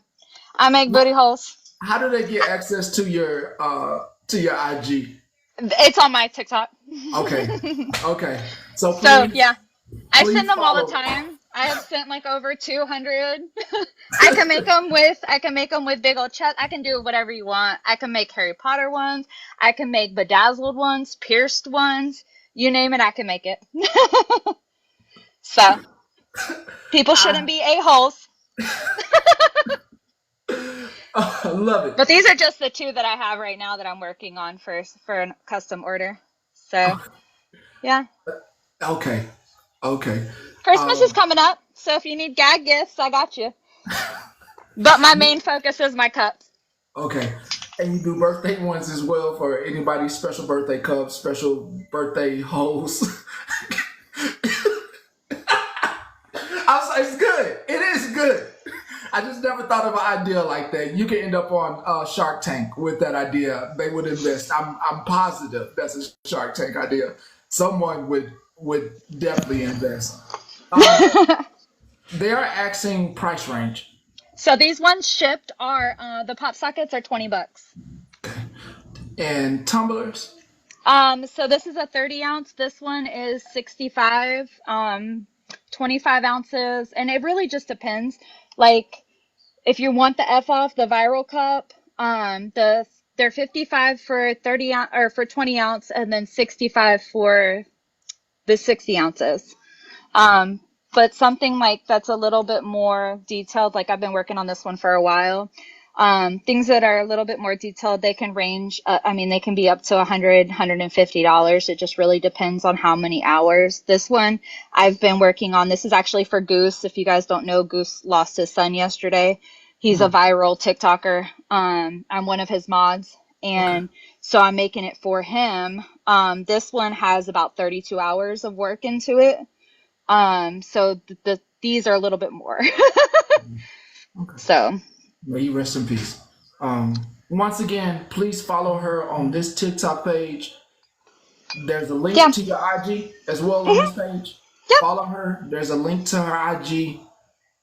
I make booty holes.
How do they get access to your IG?
It's on my TikTok.
Okay. So
yeah, I send them all the
follow.
time. I have sent like over 200. I can make them with big old chest. I can do whatever you want. I can make Harry Potter ones. I can make bedazzled ones, pierced ones. You name it, I can make it. So people shouldn't be a-holes.
I love it.
But these are just the two that I have right now that I'm working on for a custom order. So yeah.
Okay.
Christmas is coming up, so if you need gag gifts, I got you. But my main focus is my cups.
Okay. And you do birthday ones as well for anybody's special birthday cups, special birthday holes. It's good. It is good. I just never thought of an idea like that. You could end up on Shark Tank with that idea. They would invest. I'm positive that's a Shark Tank idea. Someone would definitely invest. They are asking price range.
So these ones shipped are the pop sockets are $20.
And tumblers.
So this is a 30 ounce. This one is 65. 25 ounces, and it really just depends. Like if you want the F off the viral cup, they're 55 for 30 or for 20 ounce, and then 65 for the 60 ounces. But something like that's a little bit more detailed, like I've been working on this one for a while. Things that are a little bit more detailed, they can range, they can be up to $100, $150. It just really depends on how many hours. This one I've been working on. This is actually for Goose. If you guys don't know, Goose lost his son yesterday. He's a viral TikToker. I'm one of his mods. And so I'm making it for him. This one has about 32 hours of work into it. So these are a little bit more. So
may you rest in peace. Once again, please follow her on this TikTok page. There's a link to your IG as well on this page. Follow her. There's a link to her IG.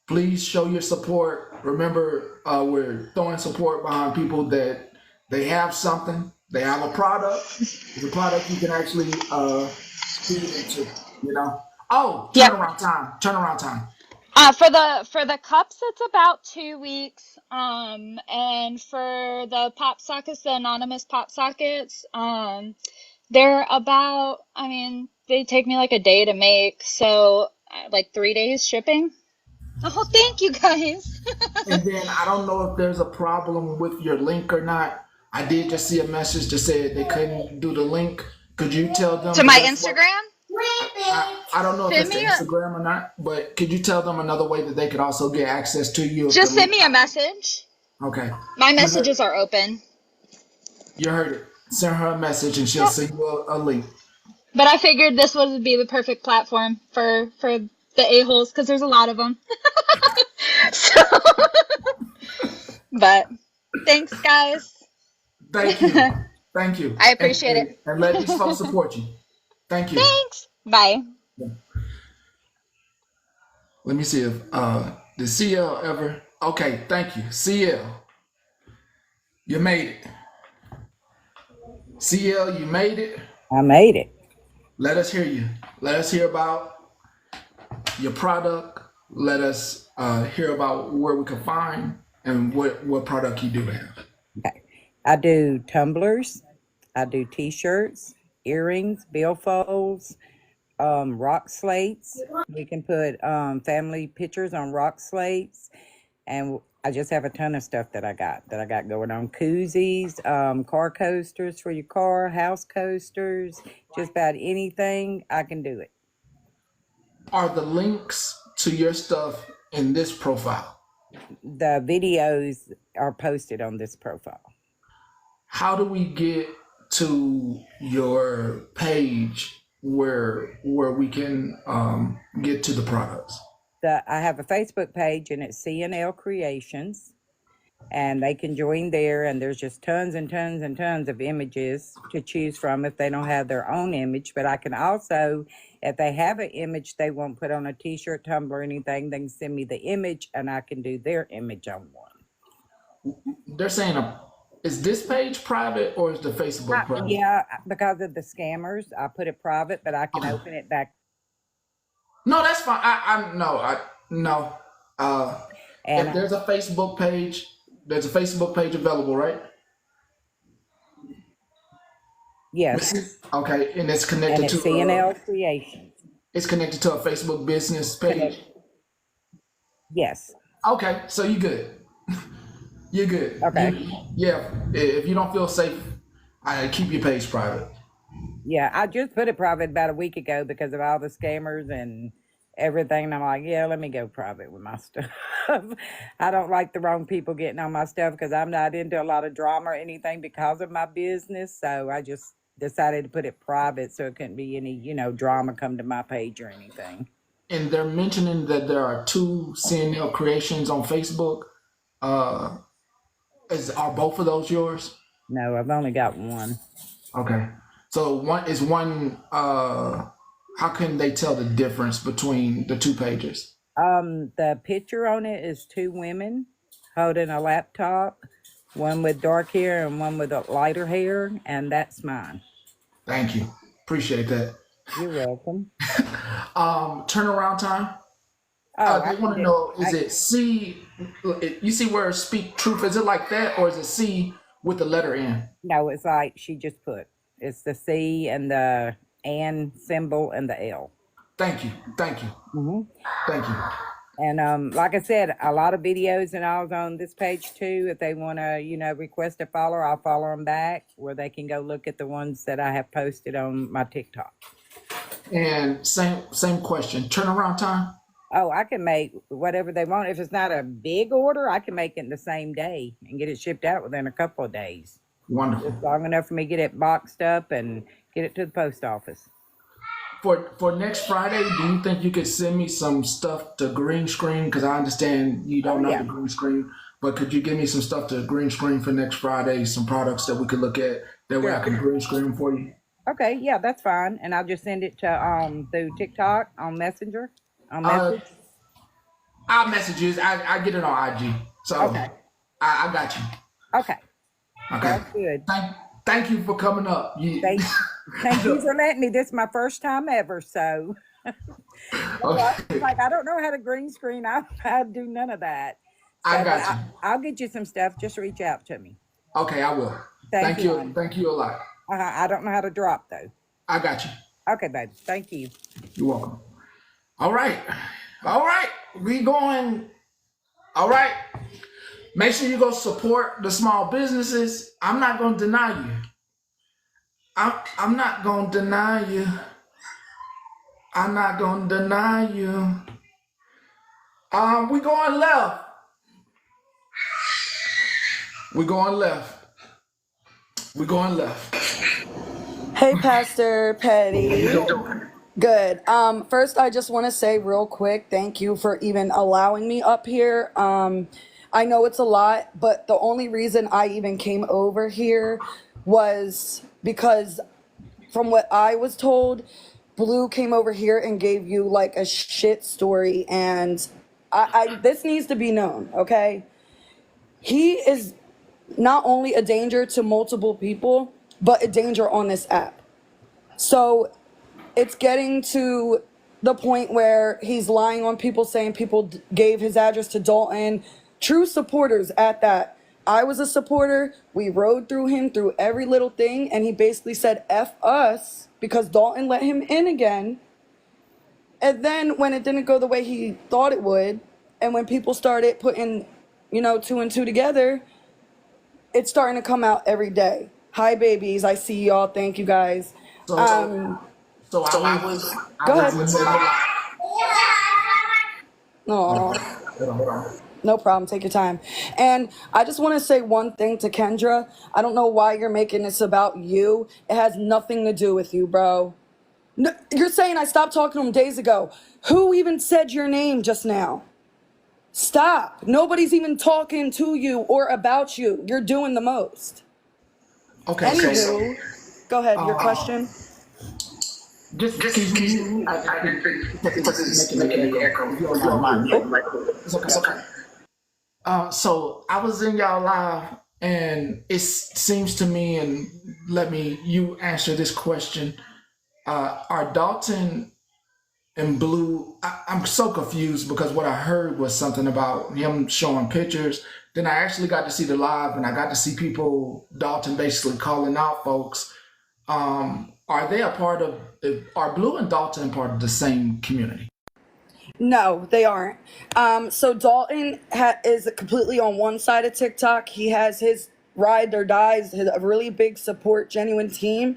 Please show your support. Remember, we're throwing support behind people that they have something. They have a product. It's a product you can actually feed into, you know. Oh, turnaround time.
For the cups, it's about 2 weeks. And for the pop sockets, the anonymous pop sockets, they're about, they take me like a day to make. So like 3 days shipping. Oh, thank you guys.
And then I don't know if there's a problem with your link or not. I did just see a message that said they couldn't do the link. Could you tell them
to my Instagram?
I don't know if it's the Instagram or not, but could you tell them another way that they could also get access to you?
Just send me a message.
Okay.
My messages are open.
You heard it. Send her a message and she'll send you a link.
But I figured this would be the perfect platform for the a-holes because there's a lot of them. So, but thanks, guys.
Thank you. Thank you.
I appreciate it.
And let these folks support you. Thank you.
Thanks. Bye.
Let me see if did CL ever. Okay, thank you. CL. You made it. CL, you made it.
I made it.
Let us hear you. Let us hear about your product. Let us hear about where we can find and what product you do have.
Okay. I do tumblers. I do t-shirts, earrings, billfolds, rock slates. We can put family pictures on rock slates. And I just have a ton of stuff that I got going on. Koozies, car coasters for your car, house coasters, just about anything, I can do it.
Are the links to your stuff in this profile?
The videos are posted on this profile.
How do we get to your page where we can get to the products?
I have a Facebook page and it's CNL Creations, and they can join there, and there's just tons and tons and tons of images to choose from if they don't have their own image. But I can also, if they have an image they won't put on a t-shirt, tumbler, or anything, they can send me the image and I can do their image on one.
They're saying, is this page private or is the Facebook private?
Yeah, because of the scammers, I put it private, but I can open it back.
No, that's fine. No.
And
If there's a Facebook page, there's a Facebook page available, right?
yes,
Okay, and it's
and
connected
it's
to
CNL Creations.
it's connected to a Facebook business
Connect.
page.
Yes.
Okay, so you good. You're good.
Okay.
Yeah. If you don't feel safe, I keep your page private.
Yeah, I just put it private about a week ago because of all the scammers and everything. And I'm like, yeah, let me go private with my stuff. I don't like the wrong people getting on my stuff because I'm not into a lot of drama or anything because of my business. So I just decided to put it private so it couldn't be any, drama come to my page or anything.
And they're mentioning that there are 2 CNL creations on Facebook. Are both of those yours?
No, I've only got one.
Okay. So one. How can they tell the difference between the 2 pages?
The picture on it is 2 women holding a laptop, one with dark hair and one with a lighter hair, and that's mine.
Thank you. Appreciate that.
You're welcome.
Turnaround time. They want to know: is it C? You see where speak truth? Is it like that, or is it C with the letter N?
No, it's like she just put. It's the C and the and symbol and the L.
Thank you. Thank you. Thank you.
And like I said, a lot of videos and all on this page too. If they want to, request a follow, I'll follow them back where they can go look at the ones that I have posted on my TikTok.
And same question. Turnaround time.
Oh, I can make whatever they want. If it's not a big order, I can make it in the same day and get it shipped out within a couple of days.
Wonderful.
It's long enough for me to get it boxed up and get it to the post office.
For next Friday, do you think you could send me some stuff to green screen? Because I understand you don't know the green screen, but could you give me some stuff to green screen for next Friday? Some products that we could look at. That way I can green screen for you.
Okay, yeah, that's fine. And I'll just send it to through TikTok on Messenger. On message.
Our messages, I get it on IG. So
okay.
I got you.
Okay. That's good.
Thank you for coming up.
Thank you for letting me. This is my first time ever, so like I don't know how to green screen. I do none of that. So,
I got you.
I'll get you some stuff. Just reach out to me.
Okay, I will. Thank you. Thank you a lot.
I don't know how to drop though.
I got you.
Okay, babe. Thank you.
You're welcome. All right. We going. All right. Make sure you go support the small businesses. I'm not going to deny you. I'm not going to deny you. I'm not going to deny you. We going left. We're going left. We're going left.
Hey, Pastor Petty. Good. First, I just want to say real quick, thank you for even allowing me up here. I know it's a lot, but the only reason I even came over here was because from what I was told, Blue came over here and gave you like a shit story, and I this needs to be known, okay? He is not only a danger to multiple people, but a danger on this app. So it's getting to the point where he's lying on people, saying people gave his address to Dalton. True supporters at that. I was a supporter. We rode through him through every little thing, and he basically said F us because Dalton let him in again. And then when it didn't go the way he thought it would, and when people started putting, 2 and 2 together, it's starting to come out every day. Hi, babies. I see y'all. Thank you, guys.
So I was.
Go ahead. No. No problem. Take your time. And I just want to say one thing to Kendra. I don't know why you're making this about you. It has nothing to do with you, bro. No, you're saying I stopped talking to him days ago. Who even said your name just now? Stop. Nobody's even talking to you or about you. You're doing the most.
Okay.
Anywho, go ahead. Your question?
Just can you? I it's making an echo. It's okay. So I was in y'all live, and it seems to me, and you answer this question. Are Dalton and Blue, I'm so confused because what I heard was something about him showing pictures. Then I actually got to see the live, and I got to see people, Dalton basically calling out folks. Are they a part of? Are Blue and Dalton part of the same community?
No, they aren't. So Dalton is completely on one side of TikTok. He has his ride or dies, a really big support, genuine team.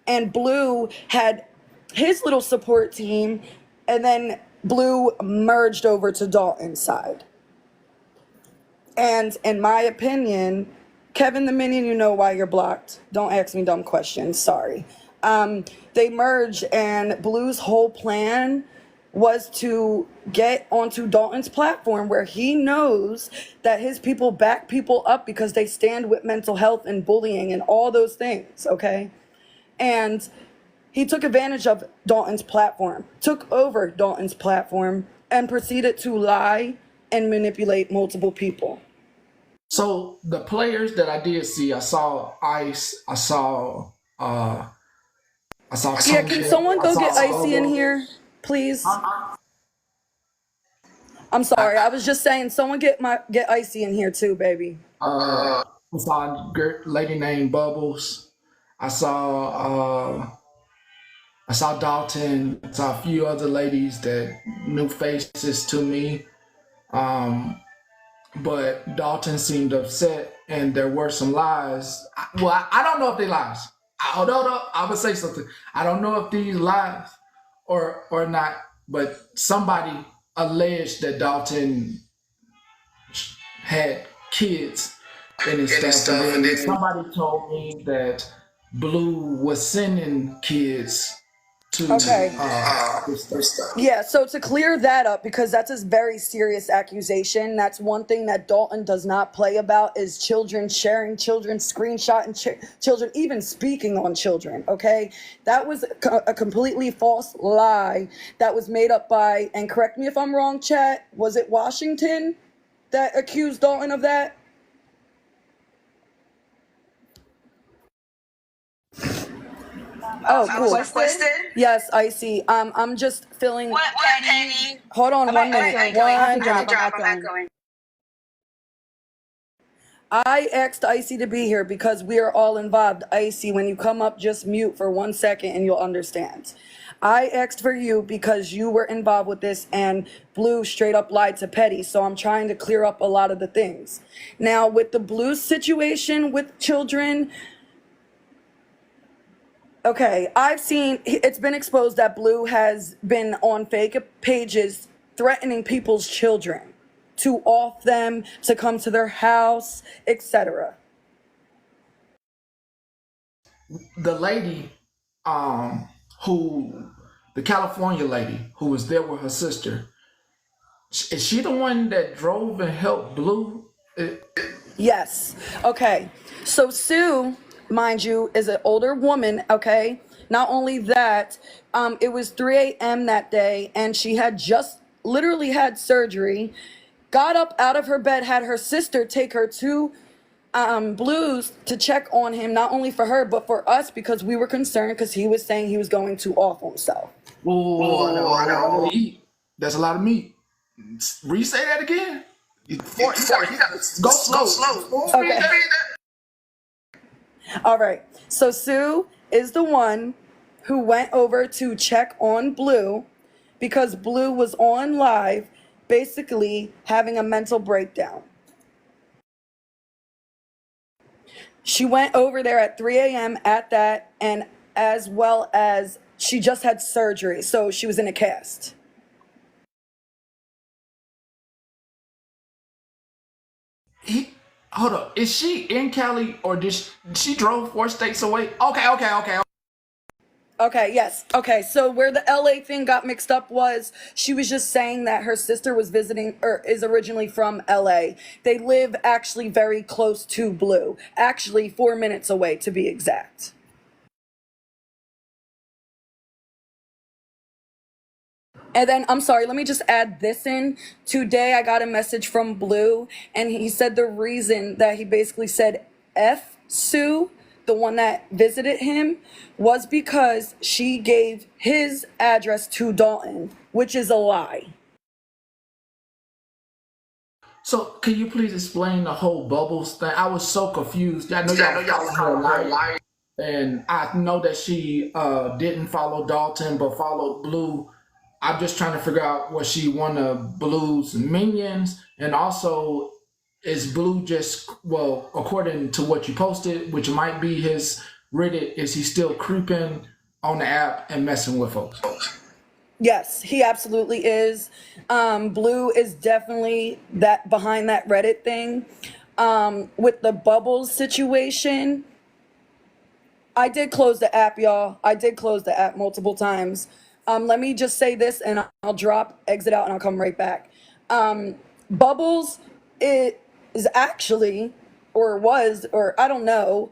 And Blue had his little support team, and then Blue merged over to Dalton's side. And in my opinion, Kevin the Minion, you know why you're blocked. Don't ask me dumb questions, sorry. They merged, and Blue's whole plan was to get onto Dalton's platform where he knows that his people back people up because they stand with mental health and bullying and all those things, okay? And he took advantage of Dalton's platform, took over Dalton's platform, and proceeded to lie and manipulate multiple people.
So the players that I did see, I saw Ice, I saw
Yeah, can someone go get Icy in here, please? I'm sorry, I was just saying, someone get Icy in here too, baby.
I saw a lady named Bubbles. I saw Dalton. I saw a few other ladies that new faces to me. But Dalton seemed upset, and there were some lies. I don't know if they lies. I would say something. I don't know if these lies or not, but somebody alleged that Dalton had kids in his stuff, and then somebody told me that Blue was sending kids to
Okay.
this stuff.
Yeah, so to clear that up, because that's a very serious accusation, that's one thing that Dalton does not play about is children, sharing children, screenshotting children, even speaking on children, okay? That was a completely false lie that was made up by, and correct me if I'm wrong, chat, was it Washington that accused Dalton of that? Oh, cool. Yes, I see. I'm just feeling.
What, Penny?
Hold on 1 minute. One minute. I asked Icy to be here because we are all involved. Icy, when you come up, just mute for 1 second and you'll understand. I asked for you because you were involved with this, and Blue straight up lied to Petty, so I'm trying to clear up a lot of the things. Now, with the Blue situation with children, okay, I've seen, it's been exposed that Blue has been on fake pages threatening people's children to off them, to come to their house, etc.
The lady, the California lady who was there with her sister, is she the one that drove and helped Blue?
Yes. Okay. So Sue, mind you, is an older woman, okay? Not only that, it was 3 a.m. that day, and she had just literally had surgery, got up out of her bed, had her sister take her to Blue's to check on him, not only for her, but for us, because we were concerned because he was saying he was going to off himself.
Oh, that's a lot of meat. Re-say that again? Go slow.
Okay. All right. So Sue is the one who went over to check on Blue because Blue was on live basically having a mental breakdown. She went over there at 3 a.m. at that, and as well as she just had surgery, so she was in a cast.
Hold up. Is she in Cali, or did she drove 4 states away? Okay.
Okay, yes. Okay, so where the LA thing got mixed up was she was just saying that her sister was visiting, or is originally from LA. They live actually very close to Blue, actually 4 minutes away to be exact. And then, I'm sorry, let me just add this in. Today I got a message from Blue, and he said the reason that he basically said F Sue the one that visited him, was because she gave his address to Dalton, which is a lie.
So can you please explain the whole Bubbles thing? I was so confused. I know y'all follow her life, and I know that she didn't follow Dalton but followed Blue. I'm just trying to figure out, was she one of Blue's minions, and also is Blue just, well, according to what you posted, which might be his Reddit, is he still creeping on the app and messing with folks?
Yes, he absolutely is. Blue is definitely that behind that Reddit thing. With the Bubbles situation, I did close the app, y'all. I did close the app multiple times. Let me just say this, and I'll drop, exit out, and I'll come right back. Bubbles, it is actually, or was, or I don't know,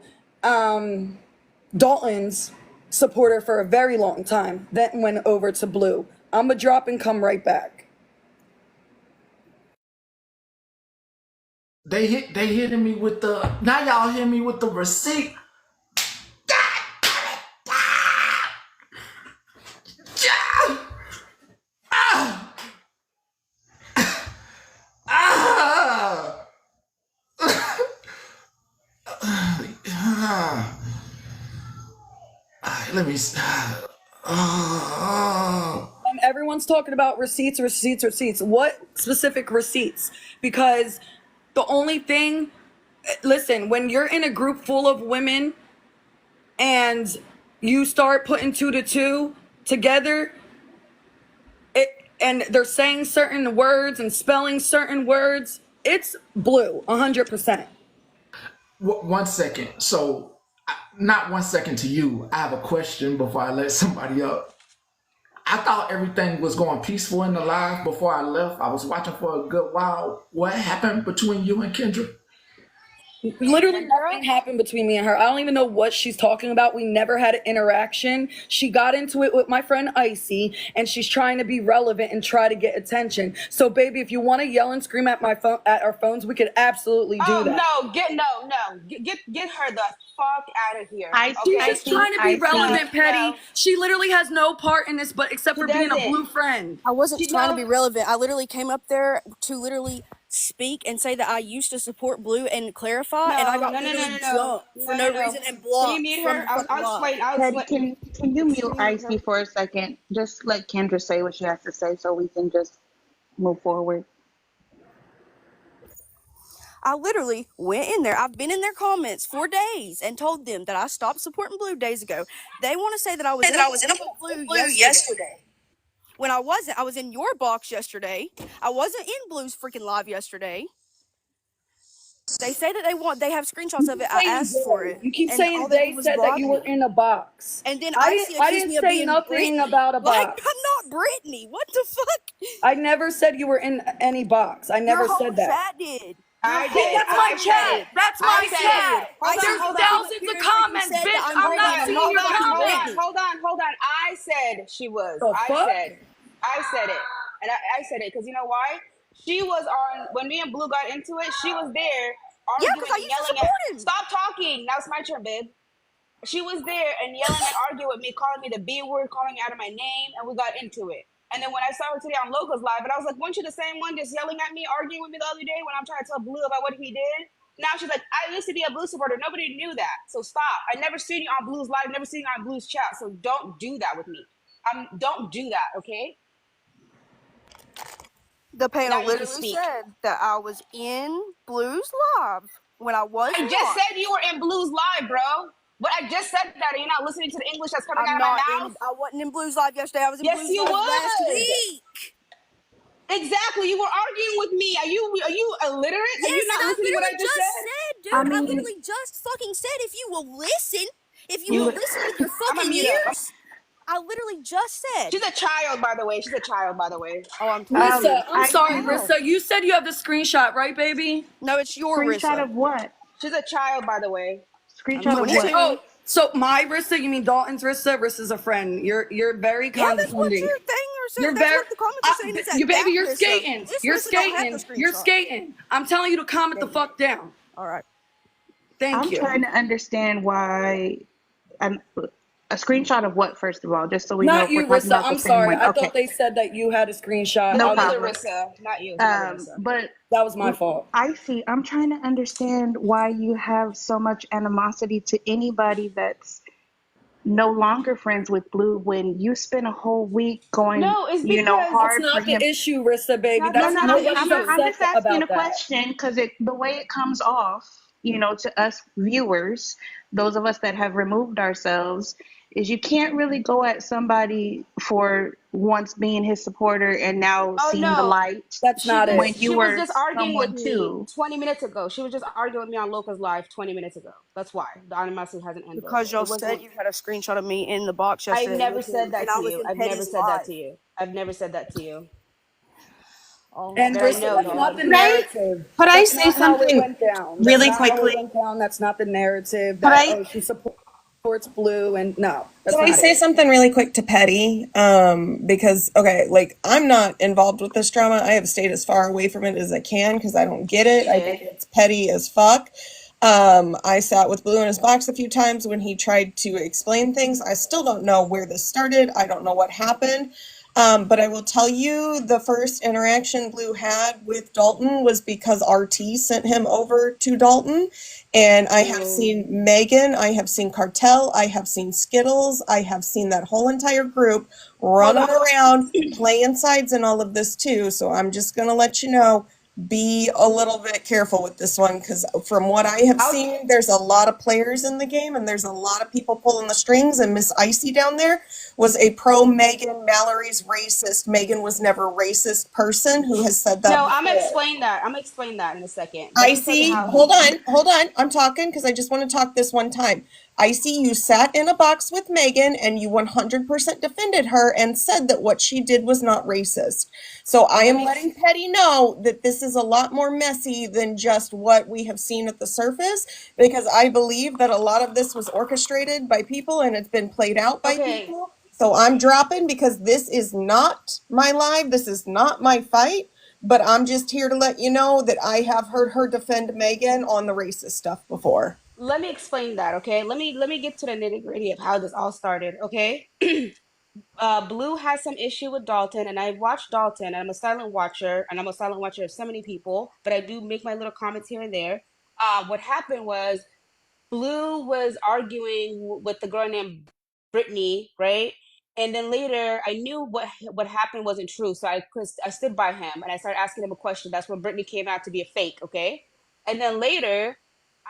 Dalton's supporter for a very long time, then went over to Blue. I'm gonna drop and come right back.
They hitting me with the, now y'all hit me with the receipt. Let me.
Everyone's talking about receipts. What specific receipts? Because the only thing, listen, when you're in a group full of women and you start putting 2 to 2 together, and they're saying certain words and spelling certain words, it's Blue, 100%.
1 second. So, not 1 second to you. I have a question before I let somebody up. I thought everything was going peaceful in the live before I left. I was watching for a good while. What happened between you and Kendra?
Literally nothing happened between me and her. I don't even know what she's talking about. We never had an interaction. She got into it with my friend Icy, and she's trying to be relevant and try to get attention. So, baby, if you want to yell and scream at our phones, we could absolutely do that.
Get her the fuck out of here.
She's just trying to be relevant, Petty. She literally has no part in this, but except for being a Blue friend.
I wasn't trying to be relevant. I literally came up there to literally speak and say that I used to support Blue and clarify, and I got jumped for no reason and blocked.
Can you mute her? I'll explain.
Can you mute Icy for a second? Just let Kendra say what she has to say so we can just move forward.
I literally went in there. I've been in their comments for days and told them that I stopped supporting Blue days ago. They want to say that I was in a Blue yesterday. When I wasn't. I was in your box yesterday. I wasn't in Blue's freaking live yesterday. They say that they have screenshots of it. I asked for it.
You keep saying they said that you were in a box.
And then
I didn't say nothing about a box.
Like, I'm not Brittany. What the fuck?
I never said you were in any box. I never said that.
Chat did.
I did. That's my chat. That's my chat. There's thousands of comments, bitch. I'm not seeing your comments.
Hold on. I said she was. I said it. And I said it because you know why? She was on, when me and Blue got into it, she was there arguing and yelling at, stop talking. Now it's my turn, babe. She was there and yelling and arguing with me, calling me the B word, calling me out of my name, and we got into it. And then when I saw her today on Loca's live, and I was like, weren't you the same one just yelling at me, arguing with me the other day when I'm trying to tell Blue about what he did? Now she's like, I used to be a Blue supporter. Nobody knew that. So stop. I never seen you on Blue's live, never seen you on Blue's chat. So don't do that with me. Don't do that, okay?
The panel literally said that I was in Blue's live when I was
I just said you were in Blue's live, bro. But I just said that, and you're not listening to the English that's coming out of my mouth.
I wasn't in Blue's live yesterday. I was in Blue's live last week.
Exactly. You were arguing with me. Are you illiterate?
Yes,
are you not listening to what I just
said? Dude, I literally just fucking said if you will listen, with your fucking ears. I literally just said.
She's a child, by the way.
Oh, I'm
Rissa, I'm sorry, Rissa. You said you have the screenshot, right, baby?
No, it's your
screenshot of what?
She's a child, by the way.
Screenshot of what?
Oh, so my Rissa, you mean Dalton's Rissa? Rissa's a friend. You're very condescending.
That's what your thing or something. That's what the comments are saying. Is that
baby, you're skating. You're skating. I'm telling you to calm it the fuck down.
All right.
Thank
I'm
you.
trying to understand why. I'm a screenshot of what, first of all, just so we know
Not
if we're
you,
talking
Rissa.
about the
I'm
same
sorry.
one.
I
Okay,
thought they said that you had a screenshot.
no
No,
I
neither
problem.
wasn't.
Rissa. Not you. Neither Rissa.
But
That was my fault.
I see. I'm trying to understand why you have so much animosity to anybody that's no longer friends with Blue when you spent a whole week going,
No, it's
you know,
because
That's
hard for
not the
him.
issue, Rissa,
it's
baby.
not.
No,
That's
That's
no,
not
no.
the
nobody's
issue.
I'm
upset
just asking a
about that.
question because the way it comes off, you know, to us viewers, those of us that have removed ourselves, is you can't really go at somebody for once being his supporter and now
Oh
seeing the
no,
light
That's not it.
when you
she was
were
just arguing with
someone
me
too.
20 minutes ago. She was just arguing with me on Loca's live 20 minutes ago. That's why the animosity hasn't ended.
Because y'all
It
said
wasn't.
you had a screenshot of me in the box
I've
yesterday
never
with him,
said that
and I
to
was
you.
in
I've never
Petty's
said that
live.
to you. I've never said that to you.
Oh,
And
But I
Rissa,
know
that's
y'all.
not the
Could I
narrative.
could I
That's
say
not how it
something
went down. That's
really
not how it
quickly?
went down. That's not the narrative
Could
that,
I
oh, she supports Blue. And no, that's
Can I
not
say
it.
something really quick to Petty? Because okay, like I'm not involved with this drama. I have stayed as far away from it as I can because I don't get it.
She
I think
did.
it's petty as fuck. I sat with Blue in his box a few times when he tried to explain things. I still don't know where this started. I don't know what happened. But I will tell you the first interaction Blue had with Dalton was because RT sent him over to Dalton. And I have
Ooh.
seen Megan, I have seen Cartel, I have seen Skittles, I have seen that whole entire group
Hold
running
on.
around playing sides in all of this too. So I'm just going to let you know, be a little bit careful with this one because from what I have
I'll.
seen, there's a lot of players in the game and there's a lot of people pulling the strings. And Miss Icy down there was a pro Megan. Mallory's racist. Megan was never a racist person who has said that
No, I'm gonna
before.
explain that. I'm gonna explain that in a second. Let me tell you
Icy,
how.
hold on. I'm talking because I just want to talk this one time. Icy, you sat in a box with Megan and you 100% defended her and said that what she did was not racist. So I
Let
am
me.
letting Petty know that this is a lot more messy than just what we have seen at the surface because I believe that a lot of this was orchestrated by people and it's been played out by
Okay.
people. So I'm dropping because this is not my live. This is not my fight. But I'm just here to let you know that I have heard her defend Megan on the racist stuff before.
Let me explain that. Okay. Let me get to the nitty gritty of how this all started. Okay. Blue has some issue with Dalton, and I watched Dalton, and I'm a silent watcher, and I'm a silent watcher of so many people, but I do make my little comments here and there. What happened was Blue was arguing with the girl named Brittany, right? And then later, I knew what happened wasn't true, so I stood by him and I started asking him a question. That's when Brittany came out to be a fake, okay? And then later,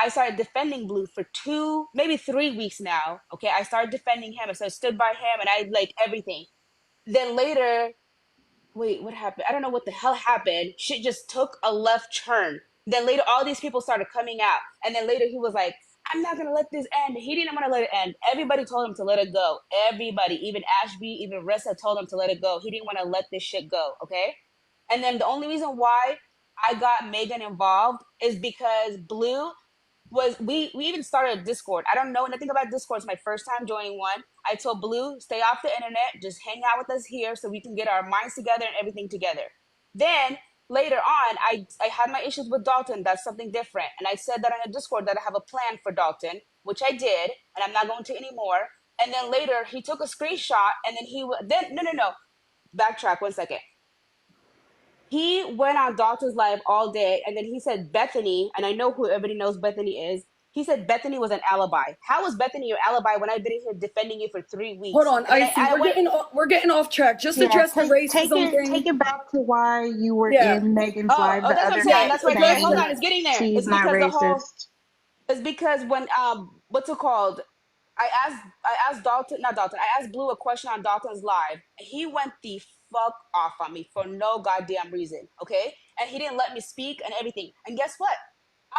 I started defending Blue for 2, maybe 3 weeks now. Okay, I started defending him, so I stood by him, and I like everything. Then later, wait, what happened? I don't know what the hell happened. Shit just took a left turn. Then later, all these people started coming out. And then later, he was like, I'm not going to let this end. He didn't want to let it end. Everybody told him to let it go. Everybody, even Ashby, even Ressa told him to let it go. He didn't want to let this shit go. Okay. And then the only reason why I got Megan involved is because Blue was we even started a Discord. I don't know nothing about Discord. It's my first time joining one. I told Blue, stay off the internet, just hang out with us here so we can get our minds together and everything together. Then later on, I had my issues with Dalton. That's something different. And I said that on a Discord that I have a plan for Dalton, which I did, and I'm not going to anymore. And then later he took a screenshot and then no. Backtrack 1 second. He went on Dalton's live all day, and then he said Bethany, and I know who everybody knows Bethany is. He said Bethany was an alibi. How was Bethany your alibi when I've been here defending you for 3 weeks?
Hold on,
And then
Icy.
I went,
We're getting off track. Just
Yeah,
address the racism
take
thing.
it back to why you were
Yeah.
in Megan's
oh,
live
oh,
the
that's what I'm
other
saying.
night
That's right there.
Address
Hold
saying
on,
that.
it's getting there.
she's
It's
not
because the whole,
racist.
it's because when what's it called? I asked Dalton, not Dalton. I asked Blue a question on Dalton's live. He went the fuck off on me for no goddamn reason. Okay, and he didn't let me speak and everything. And guess what?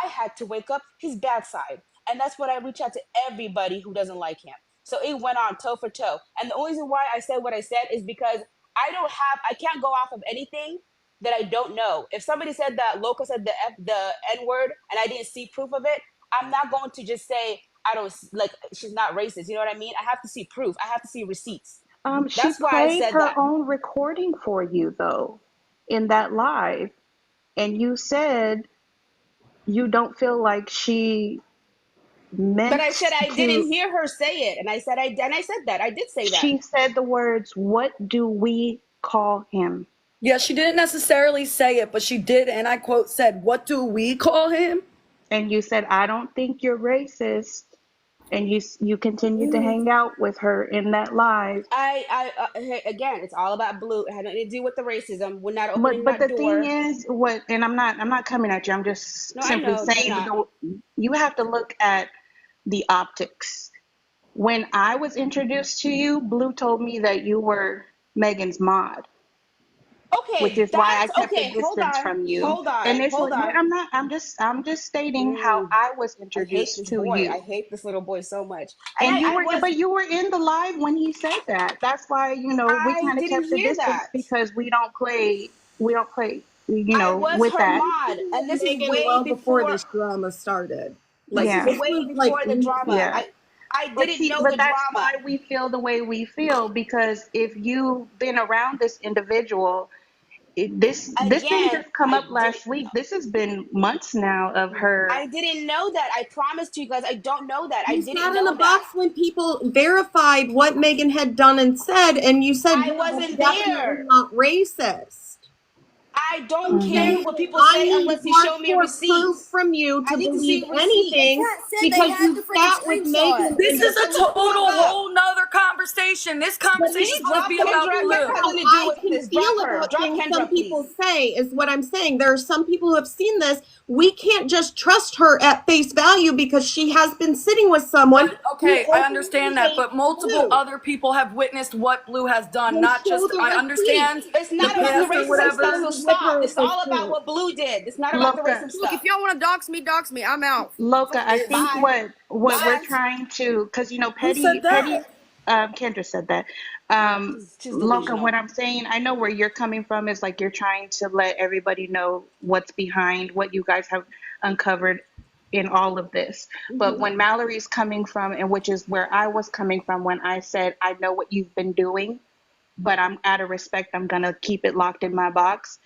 I had to wake up his bad side. And that's what I reach out to everybody who doesn't like him. So it went on toe for toe. And the only reason why I said what I said is because I can't go off of anything that I don't know. If somebody said that Loco said the N word and I didn't see proof of it, I'm not going to just say, I don't like, she's not racist. You know what I mean? I have to see proof. I have to see receipts.
She
That's why I
played
said
her
that.
own recording for you though in that live, and you said you don't feel like she meant
But I said I
to.
didn't hear her say it, and I said that. I did say that.
She said the words, "What do we call him?"
Yeah, she didn't necessarily say it, but she did, and I quote said, "What do we call him?"
And you said, "I don't think you're racist." And you continued to hang out with her in that live.
Hey, again, it's all about Blue. It had nothing to do with the racism. We're not
But
opening
but
that
the thing
door.
is, what, and I'm not coming at you. I'm just
No, I
simply
know you're
saying
not.
you have to look at the optics. When I was introduced to you, Blue told me that you were Megan's mod, which
Okay,
is why I kept the
okay.
distance from you
Hold
initially. But
on.
I'm just stating how I was
I hate
introduced
this
to
boy. I
you.
hate this little boy so much. And
And
I was.
but you were in the live when he said that. That's why, we
I
kind of
didn't
kept the
hear
distance
that.
because we don't play,
I was
with
her
that.
mod, and this is
Megan
way
well before
before.
this drama started.
This
Like
is
Yeah.
this
way
was like
before the
weeks
drama.
Yeah.
ago.
I
But
didn't
see,
know
but
the
that's
drama.
why we feel the way we feel, because if you've been around this individual, this didn't
Again,
just come
I
up
didn't
last week. This has been months now of her.
I didn't know that. I promised you guys I don't know that. I
You
didn't
sat in
know
the
that.
box when people verified what Megan had done and said, and you said,
I
no,
wasn't
definitely
there.
not racist.
I don't
Mhm.
care
Megan,
what people
I
say
need
unless you show me
hardcore proof
receipts.
from you
I
to
need to
believe
see receipts.
anything
Cat said they
because
had
you
the freaking
sat with
screenshot.
Megan
This
and
is a
defended
total
her.
whole nother conversation. This
But
conversation is
Please
supposed to
drop
be
Kendra.
about
That
Blue.
has
how
nothing to do
I
with
can
this. Drop
feel
her.
about
Drop
things
Kendra,
some
please.
people say is what I'm saying. There are some people who have seen this. We can't just trust her at face value because she has been sitting with someone
But
who
okay, I
openly
understand that.
hates
But multiple
Blue.
other people have witnessed what Blue has done.
Then
Not
show
just
the
I
receipts
understand
It's
the
not about the
because
past or
you're
racism stuff,
whatever.
so
frustrated with
stop.
her at
It's
this
all about
point.
what Blue did. It's not about the
Loca,
racism
Look,
stuff.
if y'all want to dox me, I'm out.
Loca,
Fuck
I think
this.
Bye.
what we're
Bye.
trying to, because
Who said
Petty,
that?
Kendra said that.
She's
Loca, what
delusional.
I'm saying, I know where you're coming from is like you're trying to let everybody know what's behind what you guys have uncovered in all of this. But when Mallory's coming from, and which is where I was coming from when I said, I know what you've been doing, but I'm out of respect, I'm gonna keep it locked in my box.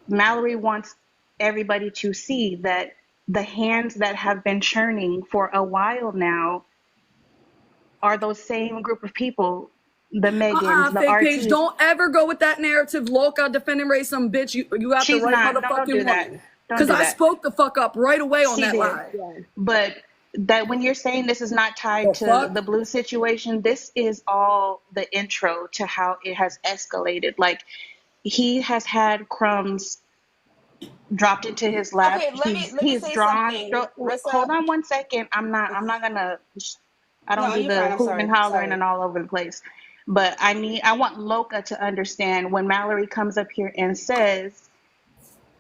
Mallory wants everybody to see that the hands that have been churning for a while now are those same group of people, the Megans, the
Fake page.
RTs.
Don't ever go with that narrative. Loca defending racism, bitch. You got the
She's
right
not. No, don't do
motherfucking
that.
woman.
Don't
Cause
do
I
that.
spoke the fuck up right away on
She
that
did.
live.
But that when you're saying this is not
The
tied to
fuck?
the blue situation, this is all the intro to how it has escalated. Like, he has had crumbs dropped into his lap.
Okay, let me
He's
say
drawn.
something. Rissa.
Hold on one second. I'm not gonna. I don't
No,
do
you're
the
fine. I'm
hooting and
sorry.
hollering
Sorry.
and all over the place. But I want Loca to understand when Mallory comes up here and says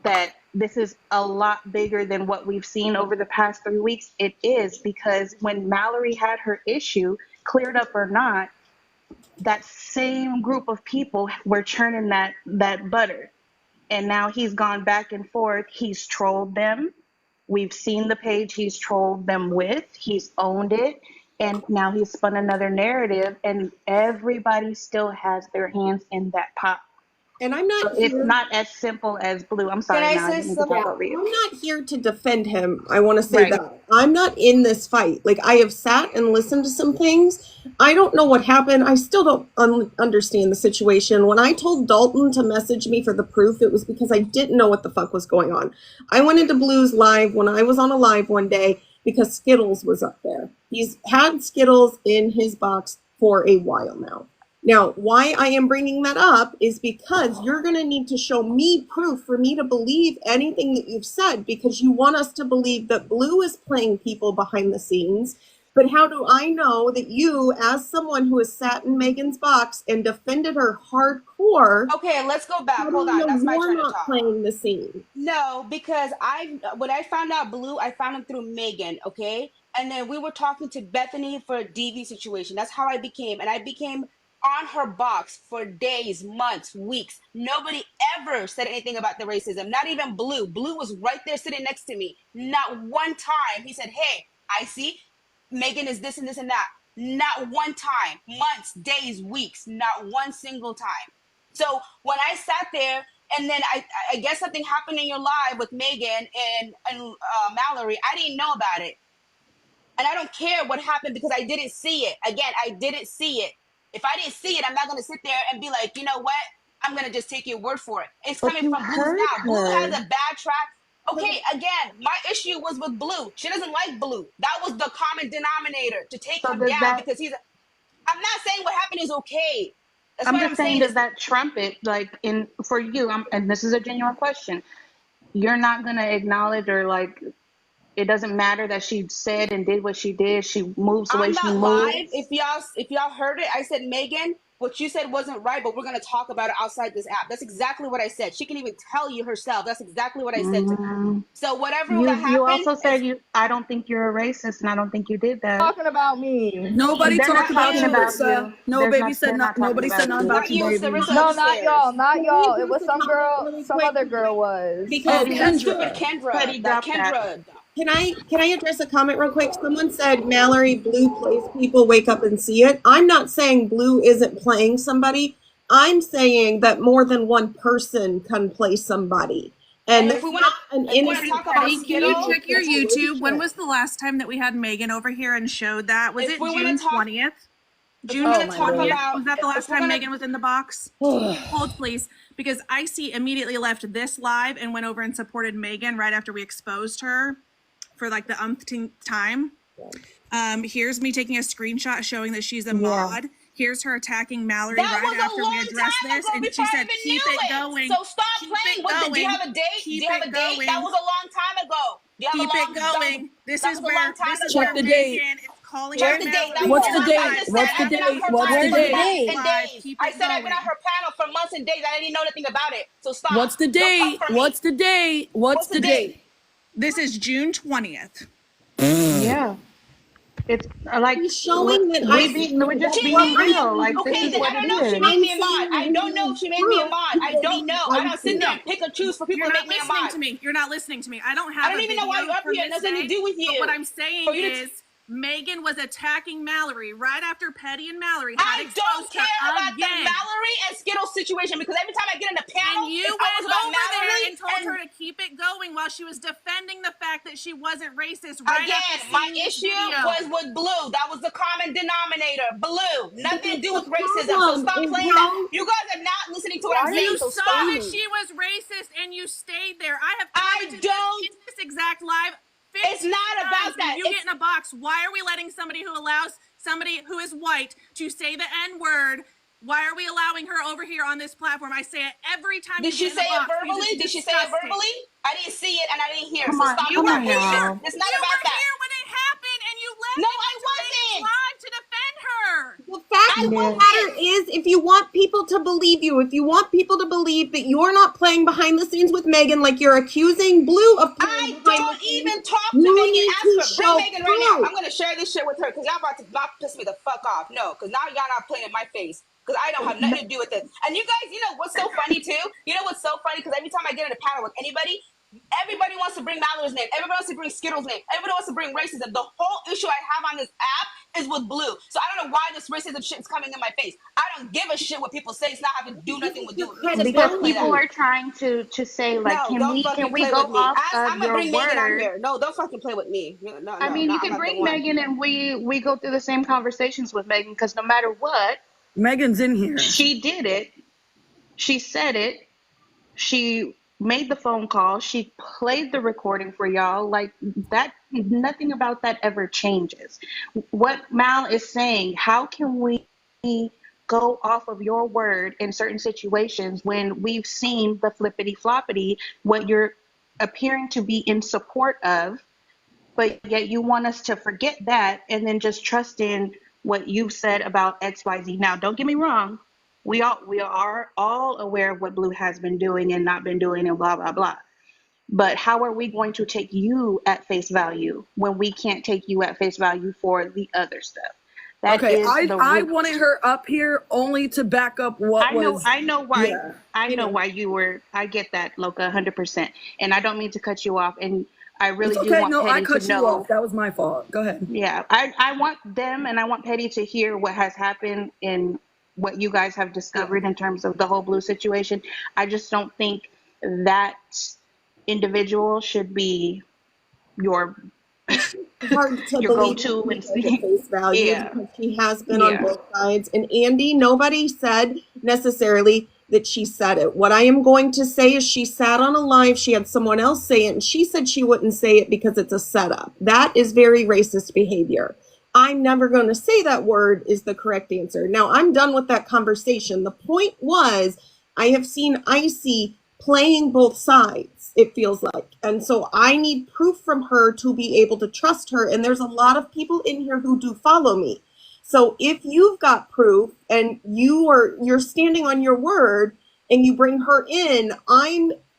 that this is a lot bigger than what we've seen over the past 3 weeks. It is, because when Mallory had her issue, cleared up or not, that same group of people were churning that butter. And now he's gone back and forth. He's trolled them. We've seen the page he's trolled them with. He's owned it. And now he's spun another narrative, and everybody still has their hands in that pot.
And I'm not
So it's
here.
not as simple as Blue. I'm
Can
sorry,
I
Mal, I
say
didn't mean to
something?
talk
Yeah,
over you.
I'm not here to defend him. I want to say
Right.
that. I'm not in this fight. Like, I have sat and listened to some things. I don't know what happened. I still don't understand the situation. When I told Dalton to message me for the proof, it was because I didn't know what the fuck was going on. I went into Blue's live when I was on a live one day because Skittles was up there. He's had Skittles in his box for a while now. Now, why I am bringing that up is because you're going to need to show me proof for me to believe anything that you've said, because you want us to believe that Blue is playing people behind the scenes. But how do I know that you, as someone who has sat in Megan's box and defended her hardcore,
Okay, let's go back.
how do
Hold
I
on.
know
That's my
you're
turn to
not
talk.
playing the scene?
No, because when I found out Blue, I found him through Megan, okay? And then we were talking to Bethany for a DV situation. That's how I became. And I became on her box for days, months, weeks. Nobody ever said anything about the racism. Not even Blue. Blue was right there sitting next to me. Not one time he said, hey, I see Megan is this and this and that. Not one time. Months, days, weeks. Not one single time. So when I sat there, and then I guess something happened in your live with Megan and Mallory. I didn't know about it. And I don't care what happened because I didn't see it. Again, I didn't see it. If I didn't see it, I'm not going to sit there and be like, you know what? I'm going to just take your word for it. It's
But
coming
you
from Blue's
heard
mouth. Blue has
her.
a bad track. Okay, again, my issue was with Blue. She doesn't like Blue. That was the common denominator to take
So
him
does
down
that?
because I'm not saying what happened is okay. That's
I'm
what I'm
just saying,
saying
does
is
that trumpet like in for you? And this is a genuine question. You're not gonna acknowledge or like it doesn't matter that she said and did what she did. She moves the way
I'm
she
not live.
moves.
If y'all heard it, I said, Megan, what you said wasn't right, but we're gonna talk about it outside this app. That's exactly what I said. She can even tell you herself. That's exactly what I said to her.
Mm.
So whatever that
You
happened
also
is
said you. I don't think you're a racist, and I don't think you did that.
Talking about me.
Nobody
They're
talked
not
about
talking
you,
about
Marissa.
you.
No,
There's
baby
not.
said
They're
not.
not talking
Nobody said
about
nothing
you.
about
not
you,
you, it's
baby.
Sarissa
No, not
upstairs.
y'all. Not
Can
y'all.
I
It
address
was
a
some
comment
girl.
really
Some
quick?
other girl was.
Because
Oh,
It's that stupid
Kendra.
Kendra.
Petty,
That
drop that.
Kendra.
can I address a comment real quick? Someone said Mallory Blue plays people wake up and see it. I'm not saying Blue isn't playing somebody. I'm saying that more than one person can play somebody. And
And
there's not an
if we wanna
innocent
talk about
person
Petty, can you
in
Skittle,
check your
this
YouTube? When
situation.
was the last time that we had Megan over here and showed that? Was
if
it
we wanna
June
talk
20th?
if we're
June
Oh
gonna
my
talk
20th?
lord.
about
Was that the
if
last
we're
time
gonna
Megan was in the box? Hold please, because Icy immediately left this live and went over and supported Megan right after we exposed her for like the umpteenth time. Here's me taking a screenshot showing that she's a mod. Here's her attacking Mallory
that
right
was a
after we
long
addressed
time
this,
ago
and she
before I
said,
even
"Keep
knew
it
it.
going,
So stop
keep
playing
it
with it. Do you
going,
have a date? Do
keep
you have
it
a date? That
going,
was a long time ago. Do you have
keep it going." This
that
is
was a long
where
time
Check
ago.
the date.
Megan is calling
Check
out
the date. That
Mallory
was
What's
a
the
in
long time. I
date?
just said
What's the
I've been on
date?
her
What's the
panel
Where's
for
the
date?
months
date?
and
live.
days.
Keep
I
it
said I've been on
going.
her panel for months and days. I didn't know nothing about it. So stop.
What's the
Don't come
date?
for me.
What's the date? What's
What's the
the
date?
date?
This is June 20th.
Yeah, it's like
He's showing that I see
we're just
She
being
made
I'm
me.
real.
saying
Like this
Okay,
is
that
what
I don't
it
know if she made
is.
I'm
me a mod.
saying
I don't know if she made me a mod. I don't know. I don't sit there and pick and choose for people
You're
to
not
make me a
listening
mod.
to me. You're not listening to me. I don't
I
have
don't
a
even know why
video
you're up
from
here. It
this
has nothing to
day.
do with
But what
you.
I'm saying
For you to
is Megan was attacking Mallory right after Petty and Mallory had
I don't
exposed her
care about the
again.
Mallory and Skittles situation because every time I get in the
And
panel,
you
it's
went
always about
over there
Mallory.
and told
And
her to keep it going while she was defending the fact that she wasn't racist right after
again, my
seeing this
issue
video.
was with Blue. That was the common denominator. Blue.
but
Nothing to do
the
with racism. So
problem
stop
is
playing that.
how
You guys are not listening to what I'm
Why are
saying.
You
you
So
saw
stop.
that
screaming?
she was racist and you stayed there. I have
I
commented this
don't.
in this exact live
It's
15
not
times.
about
When
that.
you get in a box, why are we letting somebody who allows somebody who is white to say the N-word? Why are we allowing her over here on this platform? I say it every time
Did
you
she
get in
say
a
it
box because
verbally?
it's
Did she say it
disgusting.
verbally? I didn't see it and I didn't hear.
Come
So
on,
stop
You
come
were
on
playing.
here.
now.
It's not
You
about
were
that.
here when it happened and you left
No,
and
I
went to Megan's
wasn't.
live to defend her.
the fact
I
of the
Yeah.
matter
wasn't.
is, if you want people to believe you, if you want people to believe that you're not playing behind the scenes with Megan, like you're accusing Blue of playing
I
behind the
don't
scenes,
even talk to
you
Megan.
need
Ask
to
her. Bring
show
Megan right now.
proof.
I'm gonna share this shit with her because y'all about to not piss me the fuck off. No, because now y'all not playing in my face. Because I don't have nothing to do with this. And you guys, you know what's so funny too? You know what's so funny? Because every time I get in a panel with anybody, everybody wants to bring Mallory's name. Everybody wants to bring Skittles' name. Everybody wants to bring racism. The whole issue I have on this app is with Blue. So I don't know why this racism shit is coming in my face. I don't give a shit what people say. It's not having to do nothing with do with me. So
Because
stop playing
people
that.
are trying to say like,
No, don't
can
fucking
we
play
go
with me.
off of
I'm gonna
your
bring Megan on
word?
here. No, don't fucking play with me. No,
I
no,
mean,
no,
you
I'm
can
not the
bring
one.
Megan and we go through the same conversations with Megan because no matter what,
Megan's in here.
she did it. She said it. She made the phone call. She played the recording for y'all. Like that, nothing about that ever changes. What Mal is saying, how can we go off of your word in certain situations when we've seen the flippity floppity, what you're appearing to be in support of, but yet you want us to forget that and then just trust in what you said about XYZ. Now, don't get me wrong. We are all aware of what Blue has been doing and not been doing and blah, blah, blah. But how are we going to take you at face value when we can't take you at face value for the other stuff? That
Okay,
is the
I
root.
wanted her up here only to back up what was.
I know why.
Yeah.
I know why you were. I get that, Loca, 100%. And I don't mean to cut you off. And I
It's
really do
okay.
want
No, I
Petty to
cut you
know.
off. That was my fault. Go ahead.
Yeah, I want them and I want Petty to hear what has happened and what you guys have discovered in terms of the whole Blue situation. I just don't think that individual should be your
hard to
your
believe
go-to
and
and
take at face value
yeah,
because she has been on
yeah.
both sides. And Andy, nobody said necessarily that she said it. What I am going to say is she sat on a live, she had someone else say it, and she said she wouldn't say it because it's a setup. That is very racist behavior. I'm never going to say that word is the correct answer. Now, I'm done with that conversation. The point was, I have seen Icy playing both sides, it feels like. And so I need proof from her to be able to trust her. And there's a lot of people in here who do follow me. So if you've got proof and you're standing on your word and you bring her in,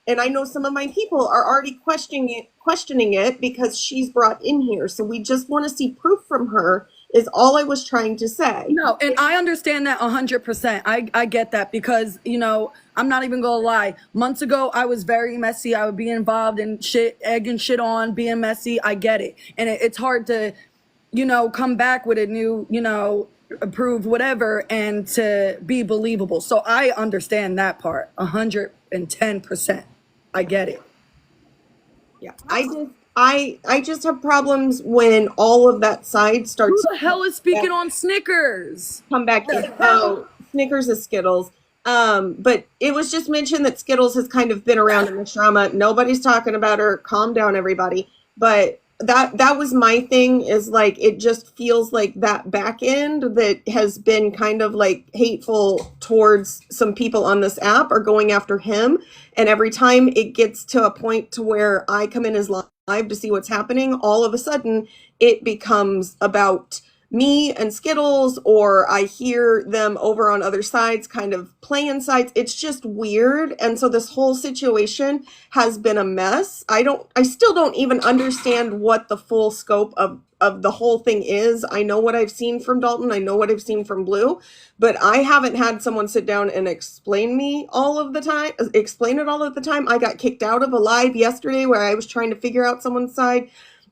and I know some of my people are already questioning it because she's brought in here. So we just want to see proof from her is all I was trying to say.
No, and I understand that 100%. I get that because, you know, I'm not even gonna lie. Months ago, I was very messy. I would be involved in shit, egging shit on, being messy. I get it. And it's hard to, you know, come back with a new, you know, approved whatever and to be believable. So I understand that part 110%. I get it.
Yeah, I just have problems when all of that side starts.
Who the hell is speaking on Snickers?
Come back in. Oh, Snickers is Skittles. But it was just mentioned that Skittles has kind of been around in the drama. Nobody's talking about her. Calm down, everybody. But that was my thing, is like it just feels like that back end that has been kind of like hateful towards some people on this app are going after him. And every time it gets to a point to where I come in as live to see what's happening, all of a sudden it becomes about me and Skittles, or I hear them over on other sides kind of playing sides. It's just weird. And so this whole situation has been a mess. I still don't even understand what the full scope of the whole thing is. I know what I've seen from Dalton. I know what I've seen from Blue, but I haven't had someone sit down and explain it all of the time. I got kicked out of a live yesterday where I was trying to figure out someone's side.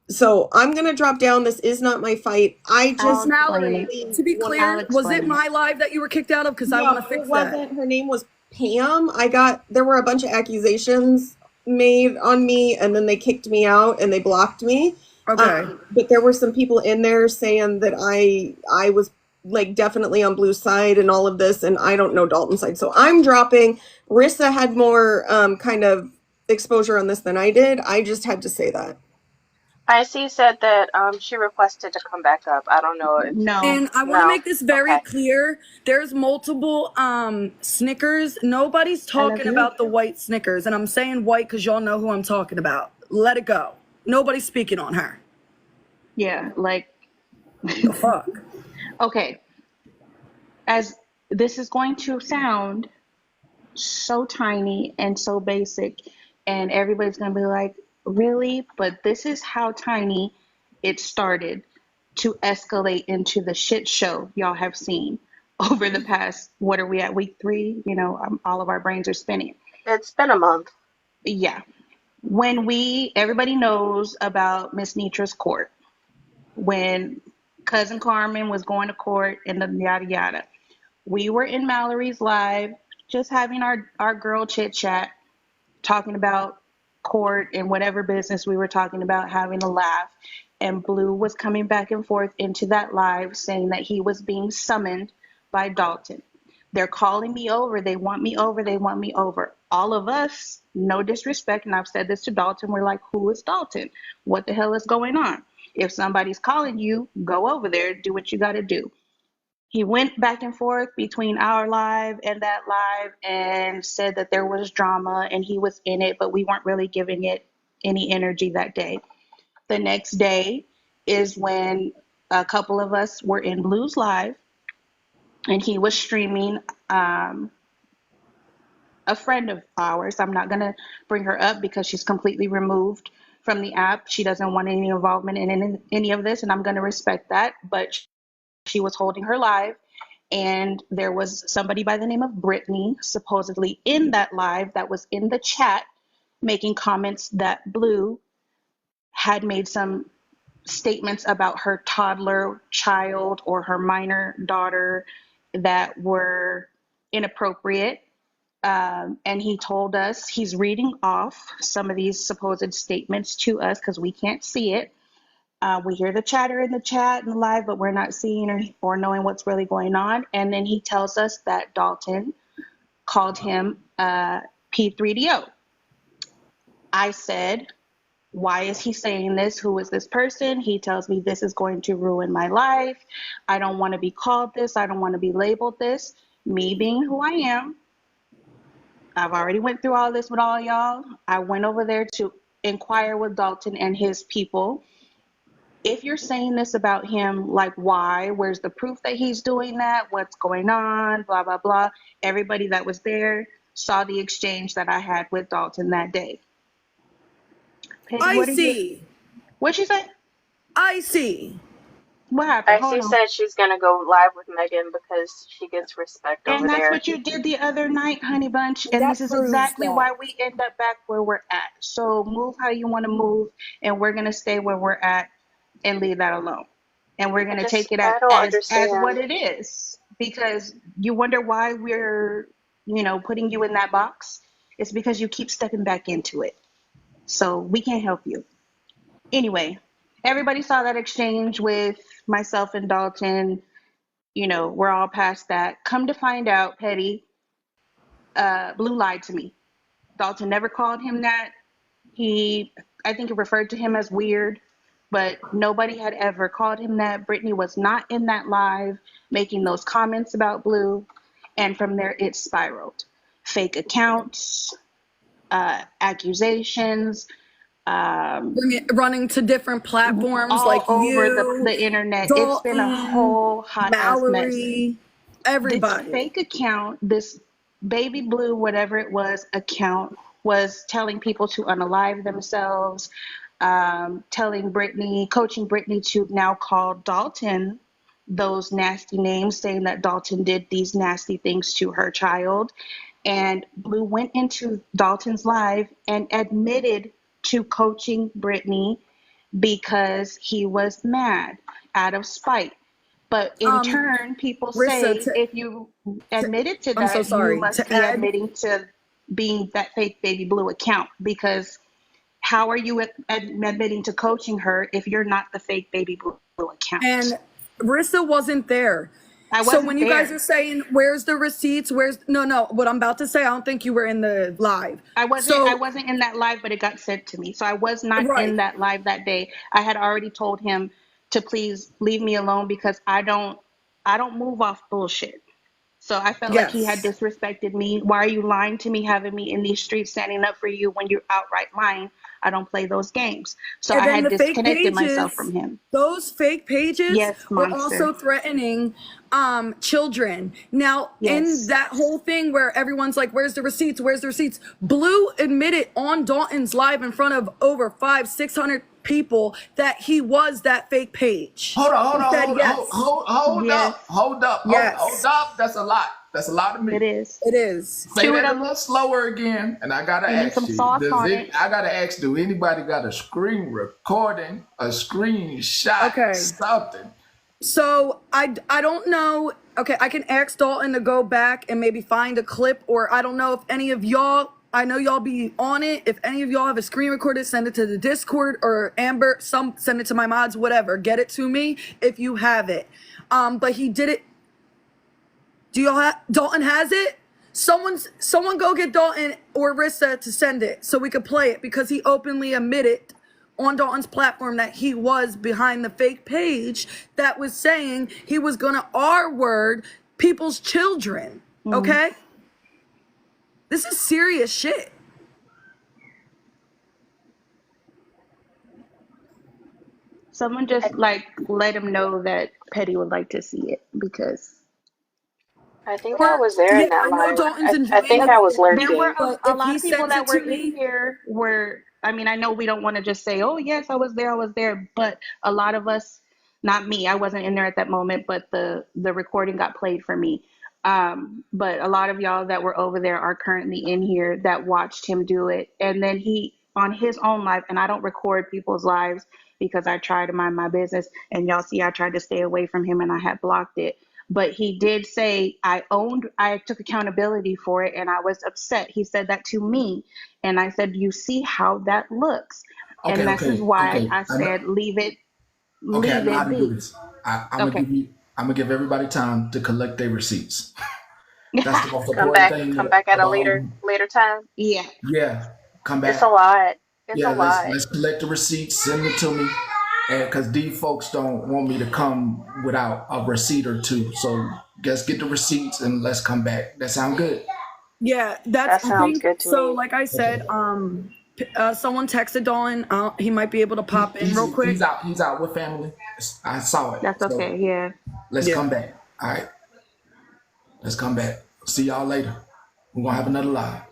So I'm going to drop down. This is not my fight. I just...
Mallory, to be clear, was it my live that you were kicked out of? Because I want to fix that.
No, it wasn't. Her name was Pam. There were a bunch of accusations made on me, and then they kicked me out and they blocked me.
Okay.
But there were some people in there saying that I was like definitely on Blue's side and all of this, and I don't know Dalton's side. So I'm dropping. Rissa had more kind of exposure on this than I did. I just had to say that.
Icy said that she requested to come back up. I don't know if
And I want to make this very clear. There's multiple Snickers. Nobody's talking about the white Snickers. And I'm saying white because y'all know who I'm talking about. Let it go. Nobody's speaking on her.
Yeah, like
the fuck.
Okay. As this is going to sound so tiny and so basic, and everybody's going to be like, really? But this is how tiny it started to escalate into the shit show y'all have seen over the past, what are we at, week 3? You know, all of our brains are spinning.
It's been a month.
Yeah. When everybody knows about Miss Nitra's court, when Cousin Carmen was going to court and the yada yada. We were in Mallory's live, just having our girl chit chat, talking about court and whatever business we were talking about, having a laugh. And Blue was coming back and forth into that live saying that he was being summoned by Dalton. They're calling me over. They want me over. They want me over. All of us, no disrespect, and I've said this to Dalton, we're like, who is Dalton? What the hell is going on? If somebody's calling you, go over there, do what you got to do. He went back and forth between our live and that live and said that there was drama and he was in it, but we weren't really giving it any energy that day. The next day is when a couple of us were in Blue's live and he was streaming a friend of ours. I'm not going to bring her up because she's completely removed from the app. She doesn't want any involvement in any of this, and I'm going to respect that. But she was holding her live, and there was somebody by the name of Brittany supposedly in that live that was in the chat making comments that Blue had made some statements about her toddler child or her minor daughter that were inappropriate. And he told us, he's reading off some of these supposed statements to us because we can't see it. We hear the chatter in the chat and the live, but we're not seeing or knowing what's really going on. And then he tells us that Dalton called him P3DO. I said, why is he saying this? Who is this person? He tells me this is going to ruin my life. I don't want to be called this. I don't want to be labeled this. Me being who I am, I've already went through all this with all y'all. I went over there to inquire with Dalton and his people. If you're saying this about him, like why? Where's the proof that he's doing that? What's going on? Blah, blah, blah. Everybody that was there saw the exchange that I had with Dalton that day.
I
What'd she say?
I see.
What happened?
Icy said she's gonna go live with Megan because she gets respect over
And that's
there.
what you did the other night, honey bunch. And
That
this is
proves
exactly
that.
why we end up back where we're at. So move how you want to move, and we're gonna stay where we're at and leave that alone. And we're gonna take it
I don't
as what
understand.
it is. Because you wonder why we're, putting you in that box. It's because you keep stepping back into it. So we can't help you. Anyway, everybody saw that exchange with myself and Dalton. We're all past that. Come to find out, Petty, Blue lied to me. Dalton never called him that. I think he referred to him as weird, but nobody had ever called him that. Brittany was not in that live making those comments about Blue. And from there, it spiraled. Fake accounts, accusations,
running to different platforms
all
like
over
you,
the internet. It's been a
Dalton,
whole hot ass mess.
Mallory,
This
everybody.
fake account, this Baby Blue, whatever it was, account was telling people to unalive themselves, telling Brittany, coaching Brittany to now call Dalton those nasty names, saying that Dalton did these nasty things to her child. And Blue went into Dalton's live and admitted to coaching Brittany because he was mad out of spite. But in turn, people
Rissa,
say if you admitted to
I'm so
that, you
sorry.
must
To
be
add,
admitting to being that fake Baby Blue account, because how are you admitting to coaching her if you're not the fake Baby Blue account?
and Rissa wasn't there.
I
So
wasn't
when you guys
there.
are saying, where's the receipts? No, what I'm about to say, I don't think you were in the live.
I wasn't in that live, but it got sent to me. So I was not in that live that day. I had already told him to please leave me alone because I don't move off bullshit. So I felt like he had disrespected me. Why are you lying to me, having me in these streets standing up for you when you're outright lying? I don't play those games. So
And
I
then
had
the fake
disconnected myself
pages,
from him.
those fake pages
Yes,
were
monster.
also threatening children. Now, in
Yes.
that whole thing where everyone's like, where's the receipts? Where's the receipts? Blue admitted on Dalton's live in front of over 500-600 people that he was that fake page.
Hold on,
He said yes.
hold up. That's a lot. That's a lot of meat.
It is.
It is.
Say that a little slower again, and I gotta
You need
ask
some
you.
sauce on it.
I gotta ask, do anybody got a screen recording, a screenshot, something?
So I don't know. Okay, I can ask Dalton to go back and maybe find a clip, or I don't know if any of y'all, I know y'all be on it. If any of y'all have a screen recorded, send it to the Discord, or Amber, send it to my mods, whatever. Get it to me if you have it. But he did it. Do y'all have, Dalton has it? Someone go get Dalton or Rissa to send it so we could play it, because he openly admitted on Dalton's platform that he was behind the fake page that was saying he was gonna R-word people's children. Okay? This is serious shit.
Someone just let him know that Petty would like to see it, because
I think I was there in that
I know
live.
Dalton's
I
enjoying
think I was
there were
lurking.
a lot of people that were in here were, I mean, I know we don't want to just say, oh yes, I was there, but a lot of us, not me, I wasn't in there at that moment, but the recording got played for me. But a lot of y'all that were over there are currently in here that watched him do it. And then he, on his own live, and I don't record people's lives because I try to mind my business, and y'all see I tried to stay away from him and I had blocked it. But he did say I took accountability for it, and I was upset. He said that to me, and I said, you see how that looks. And this is why I said, leave it
Okay, I
Leave
know how
it
to do
be.
this. I'm
Okay.
gonna give everybody time to collect their receipts. That's the most
Come
important
back,
thing
come back at a
about
later time.
Yeah.
yeah. Come
It's a
back.
lot. It's a
Yeah,
lot.
let's collect the receipts, send it to me. And because these folks don't want me to come without a receipt or two. So just get the receipts and let's come back. That sound good.
Yeah, that's
That
I
sounds
think
good to
so.
me.
Like I said, someone texted Dolan. He might be able to pop in real quick.
He's out with family. I saw it.
That's
So
okay. Yeah.
let's
Yeah.
come back. All right. Let's come back. See y'all later. We're gonna have another live.